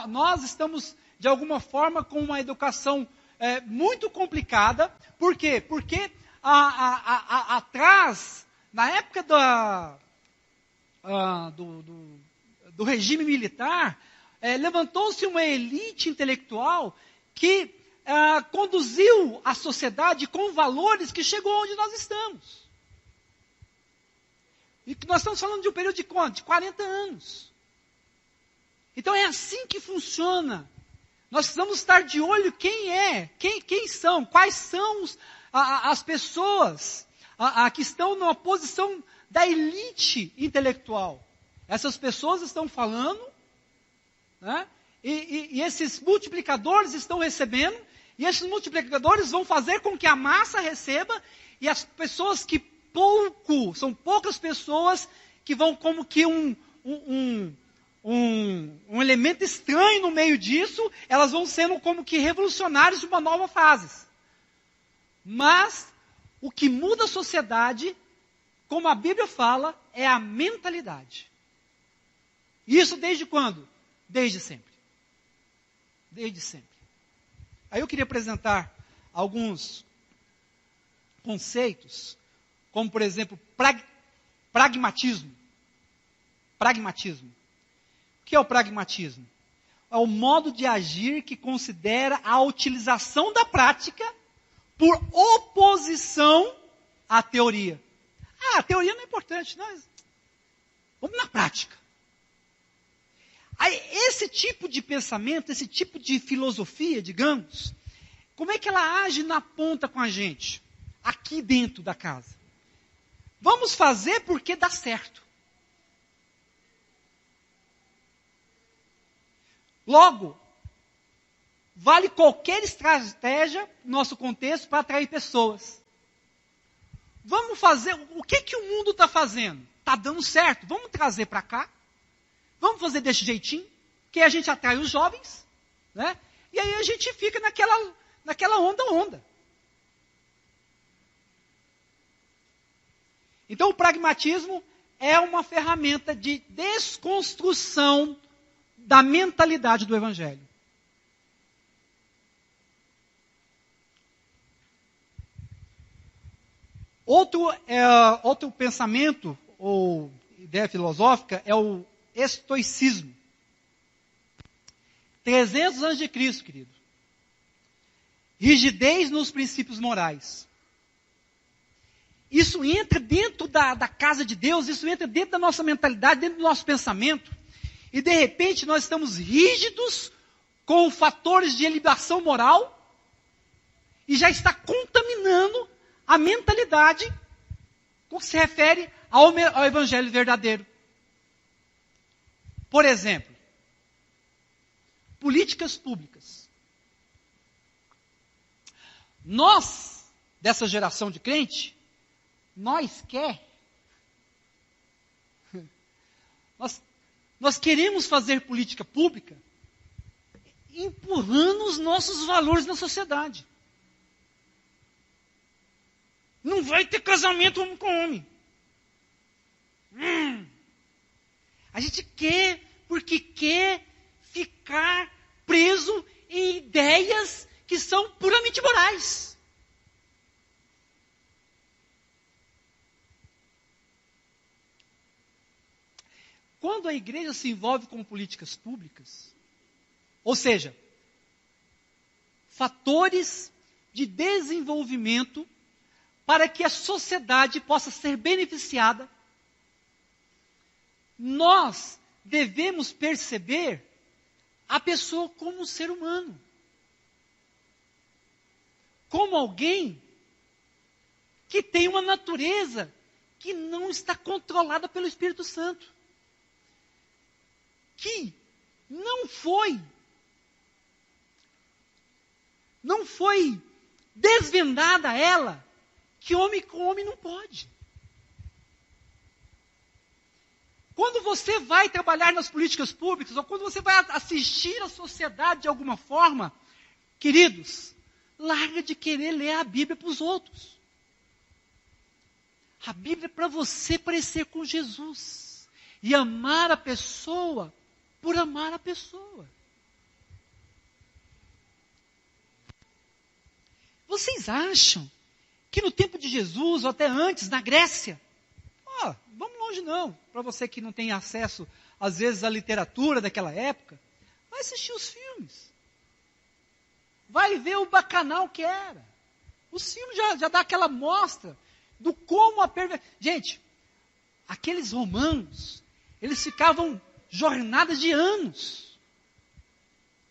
Nós estamos de alguma forma com uma educação muito complicada. Por quê? Porque atrás, na época do regime militar, levantou-se uma elite intelectual que conduziu a sociedade com valores que chegou onde nós estamos. E que nós estamos falando de um período de quanto? De 40 anos. Então é assim que funciona. Nós precisamos estar de olho quem são, quais são as pessoas que estão numa posição da elite intelectual. Essas pessoas estão falando, né? E esses multiplicadores estão recebendo, e esses multiplicadores vão fazer com que a massa receba, e as pessoas que são poucas pessoas que vão como que um elemento estranho no meio disso, elas vão sendo como que revolucionários de uma nova fase. Mas o que muda a sociedade, como a Bíblia fala, é a mentalidade. Isso desde quando? Desde sempre. Desde sempre. Aí eu queria apresentar alguns conceitos, como por exemplo, pragmatismo. Pragmatismo. O que é o pragmatismo? É o modo de agir que considera a utilização da prática por oposição à teoria. A teoria não é importante, nós vamos na prática. Aí, esse tipo de pensamento, esse tipo de filosofia, digamos, como é que ela age na ponta com a gente? Aqui dentro da casa. Vamos fazer porque dá certo. Logo, vale qualquer estratégia, no nosso contexto, para atrair pessoas. Vamos fazer, o que o mundo está fazendo? Está dando certo, vamos trazer para cá. Vamos fazer desse jeitinho, que a gente atrai os jovens, né? E aí a gente fica naquela onda. Então o pragmatismo é uma ferramenta de desconstrução da mentalidade do Evangelho. Outro pensamento, ou ideia filosófica, é o estoicismo. 300 anos de Cristo, querido. Rigidez nos princípios morais. Isso entra dentro da casa de Deus, isso entra dentro da nossa mentalidade, dentro do nosso pensamento. E de repente nós estamos rígidos com fatores de elevação moral e já está contaminando a mentalidade que se refere ao Evangelho verdadeiro. Por exemplo, políticas públicas. Nós, dessa geração de crente, nós queremos fazer política pública empurrando os nossos valores na sociedade. Não vai ter casamento homem com homem. A gente quer, porque quer ficar preso em ideias que são puramente morais. Quando a igreja se envolve com políticas públicas, ou seja, fatores de desenvolvimento para que a sociedade possa ser beneficiada, nós devemos perceber a pessoa como um ser humano. Como alguém que tem uma natureza que não está controlada pelo Espírito Santo. Que não foi desvendada a ela que homem com homem não pode. Quando você vai trabalhar nas políticas públicas, ou quando você vai assistir a sociedade de alguma forma, queridos, larga de querer ler a Bíblia para os outros. A Bíblia é para você parecer com Jesus e amar a pessoa por amar a pessoa. Vocês acham que no tempo de Jesus, ou até antes, na Grécia, vamos longe não, para você que não tem acesso, às vezes, à literatura daquela época, vai assistir os filmes. Vai ver o bacanal que era. Os filmes já dá aquela mostra do como a Gente, aqueles romanos, eles ficavam jornadas de anos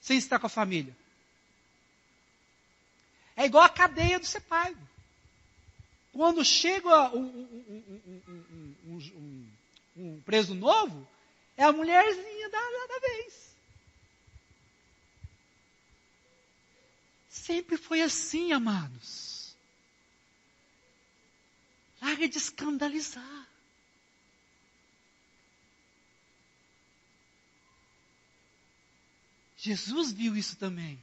sem estar com a família. É igual a cadeia do Sepaigo. Quando chega um preso novo, é a mulherzinha da vez. Sempre foi assim, amados. Larga de escandalizar. Jesus viu isso também.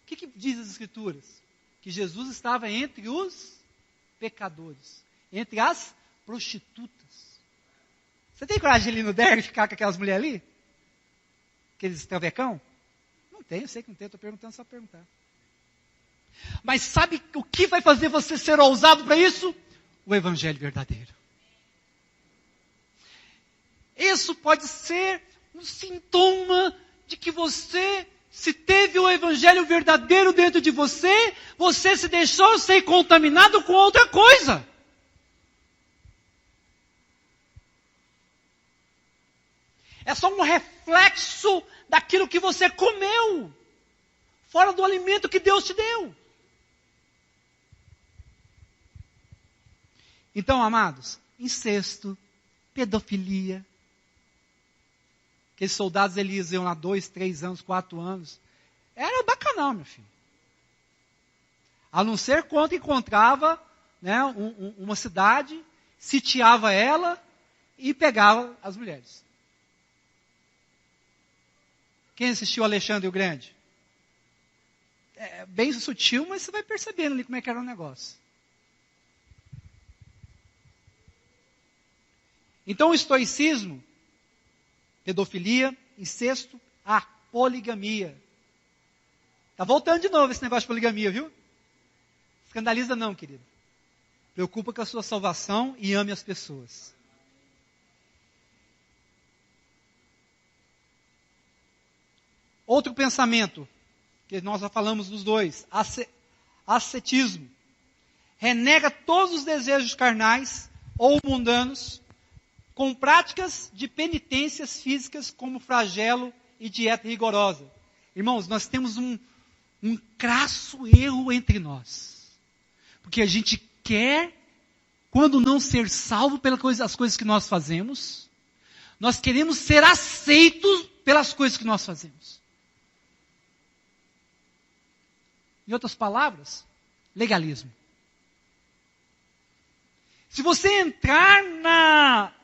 O que diz as Escrituras? Que Jesus estava entre os pecadores, entre as prostitutas. Você tem coragem de ir no derby e ficar com aquelas mulheres ali? Aqueles travecão? Não tem, eu sei que não tem, estou perguntando só para perguntar. Mas sabe o que vai fazer você ser ousado para isso? O evangelho verdadeiro. Isso pode ser um sintoma de que você, se teve o evangelho verdadeiro dentro de você, você se deixou ser contaminado com outra coisa. É só um reflexo daquilo que você comeu, fora do alimento que Deus te deu. Então, amados, incesto, pedofilia. Aqueles soldados, eles iam lá 2, 3 anos, 4 anos. Era bacanal, meu filho. A não ser quando encontrava, né, uma cidade, sitiava ela e pegava as mulheres. Quem assistiu Alexandre o Grande? É bem sutil, mas você vai percebendo ali como é que era o negócio. Então o estoicismo, pedofilia, incesto, a poligamia. Está voltando de novo esse negócio de poligamia, viu? Escandaliza não, querido. Preocupa com a sua salvação e ame as pessoas. Outro pensamento, que nós já falamos dos dois, ascetismo. Renega todos os desejos carnais ou mundanos, com práticas de penitências físicas como flagelo e dieta rigorosa. Irmãos, nós temos um crasso erro entre nós. Porque a gente quer, quando não ser salvo pelas coisas que nós fazemos, nós queremos ser aceitos pelas coisas que nós fazemos. Em outras palavras, legalismo. Se você entrar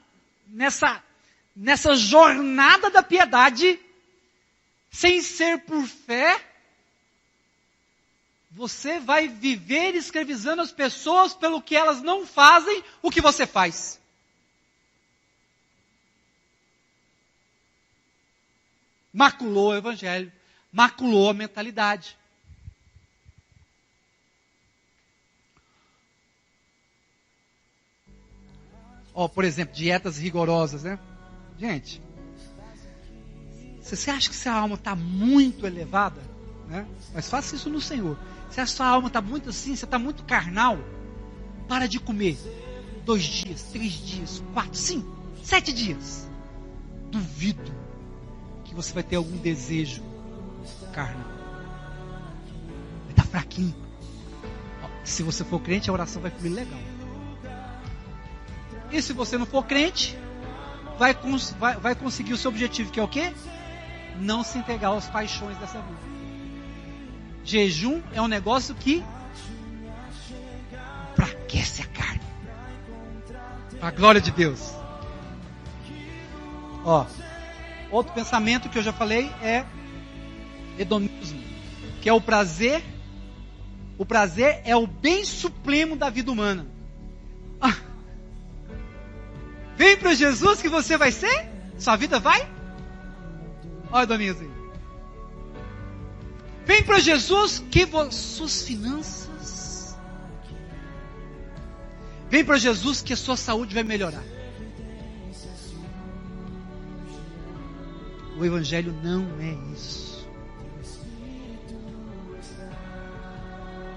nessa jornada da piedade, sem ser por fé, você vai viver escravizando as pessoas pelo que elas não fazem o que você faz. Maculou o evangelho, maculou a mentalidade. Por exemplo, dietas rigorosas, né? Gente, você acha que sua alma está muito elevada? Né? Mas faça isso no Senhor. Se a sua alma está muito assim, você está muito carnal, para de comer. 2 dias, 3 dias, 4, 5, 7 dias. Duvido que você vai ter algum desejo carnal. Vai estar fraquinho. Se você for crente, a oração vai fluir legal. E se você não for crente, vai conseguir o seu objetivo, que é o quê? Não se entregar às paixões dessa vida. Jejum é um negócio que enfraquece a carne. Para a glória de Deus. Outro pensamento que eu já falei é hedonismo, que é o prazer. O prazer é o bem supremo da vida humana. Vem para Jesus que você vai ser? Sua vida vai? Olha, Dominhas aí. Vem para Jesus que suas finanças. Vem para Jesus que a sua saúde vai melhorar. O Evangelho não é isso.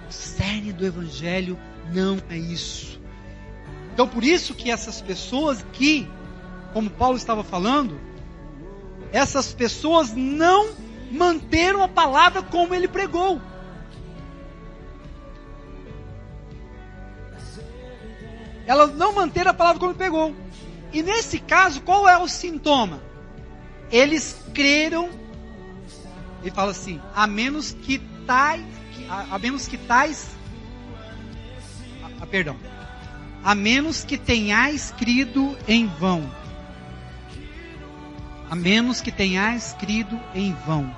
O cerne do Evangelho não é isso. Então por isso que essas pessoas que, como Paulo estava falando, essas pessoas não manteram a palavra como ele pregou. Elas não manteram a palavra como ele pregou. E nesse caso, qual é o sintoma? Eles creram, ele fala assim, a menos que tenhais crido em vão. A menos que tenhais crido em vão.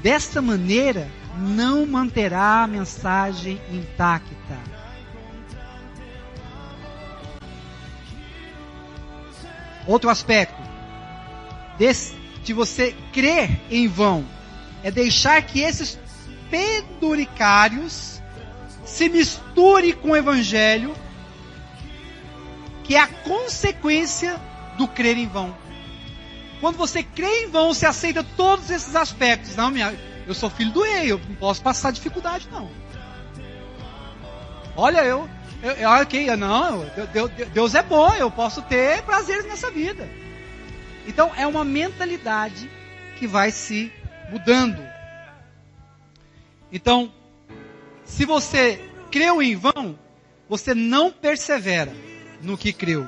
Desta maneira, não manterá a mensagem intacta. Outro aspecto de você crer em vão é deixar que esses penduricários se misturem com o Evangelho, que é a consequência do crer em vão. Quando você crê em vão, você aceita todos esses aspectos. Não, eu sou filho do rei, eu não posso passar dificuldade, não. Olha, Deus é bom, eu posso ter prazeres nessa vida. Então, é uma mentalidade que vai se mudando. Então, se você creu em vão, você não persevera no que creu.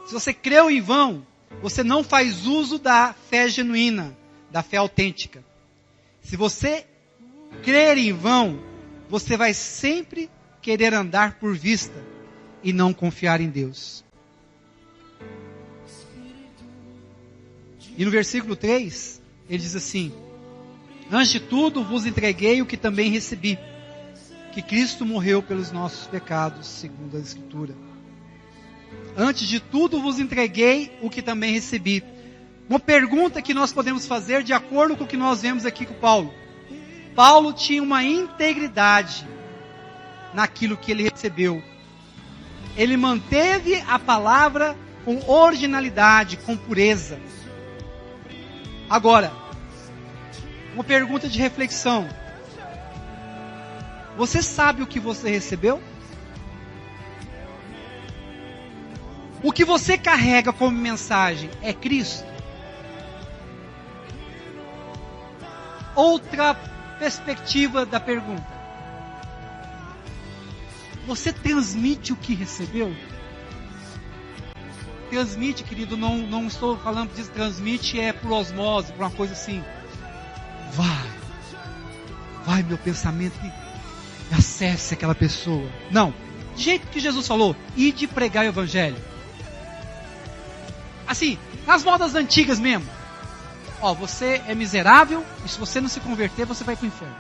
Se você creu em vão, você não faz uso da fé genuína, da fé autêntica. Se você crer em vão, você vai sempre querer andar por vista e não confiar em Deus. E no versículo 3, ele diz assim: antes de tudo vos entreguei o que também recebi, que Cristo morreu pelos nossos pecados, segundo a Escritura. Antes de tudo vos entreguei o que também recebi. Uma pergunta que nós podemos fazer de acordo com o que nós vemos aqui com Paulo. Paulo tinha uma integridade naquilo que ele recebeu. Ele manteve a palavra com originalidade, com pureza. Agora, uma pergunta de reflexão. Você sabe o que você recebeu? O que você carrega como mensagem é Cristo? Outra perspectiva da pergunta. Você transmite o que recebeu? Transmite, querido, não estou falando disso, transmite por osmose, por uma coisa assim. Vai meu pensamento e acesse aquela pessoa. Não, do jeito que Jesus falou, ide pregar o Evangelho. Assim, nas modas antigas mesmo. Você é miserável, e se você não se converter, você vai para o inferno.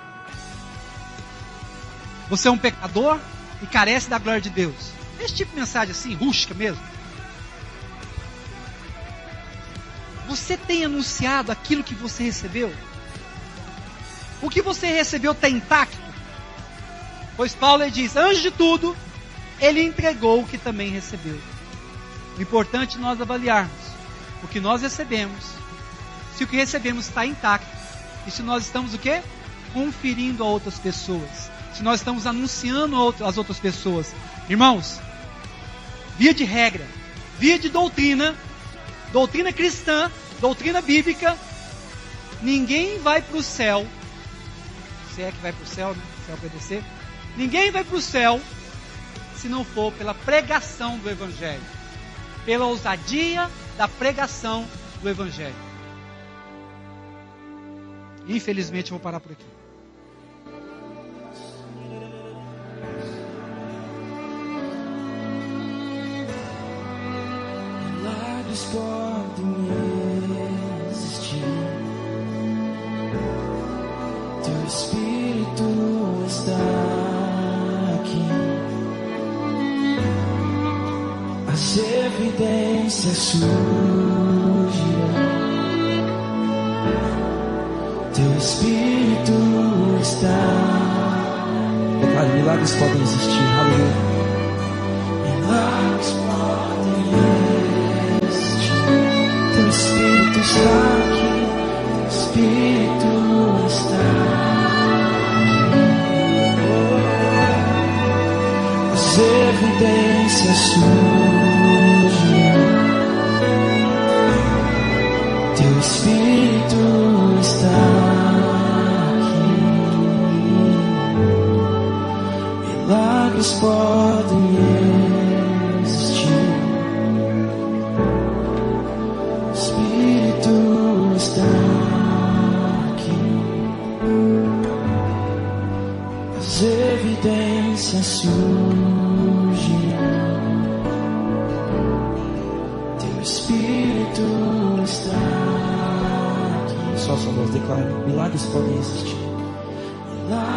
Você é um pecador e carece da glória de Deus. Esse tipo de mensagem assim, rústica mesmo. Você tem anunciado aquilo que você recebeu? O que você recebeu está intacto? Pois Paulo diz, antes de tudo, ele entregou o que também recebeu. O importante é nós avaliarmos o que nós recebemos, se o que recebemos está intacto, e se nós estamos o quê? Conferindo a outras pessoas, se nós estamos anunciando às outras pessoas. Irmãos, via de regra, via de doutrina cristã, doutrina bíblica, ninguém vai para o céu, se é que vai para o céu, céu vai descer, ninguém vai para o céu se não for pela pregação do Evangelho, pela ousadia da pregação do Evangelho. Infelizmente eu vou parar por aqui. Milagres podem existir. Teu Espírito está aqui. As evidências surgirão. Teu Espírito está. Declare, milagres podem existir. Aleluia. Milagres podem existir. Teu Espírito está aqui. Teu Espírito está aqui. As evidências surgirão. Teu Espírito está aqui. Milagres podem existir. O Espírito está aqui. As evidências surgirão. Teu Espírito está. Só sua voz declara, milagres podem existir. Milagres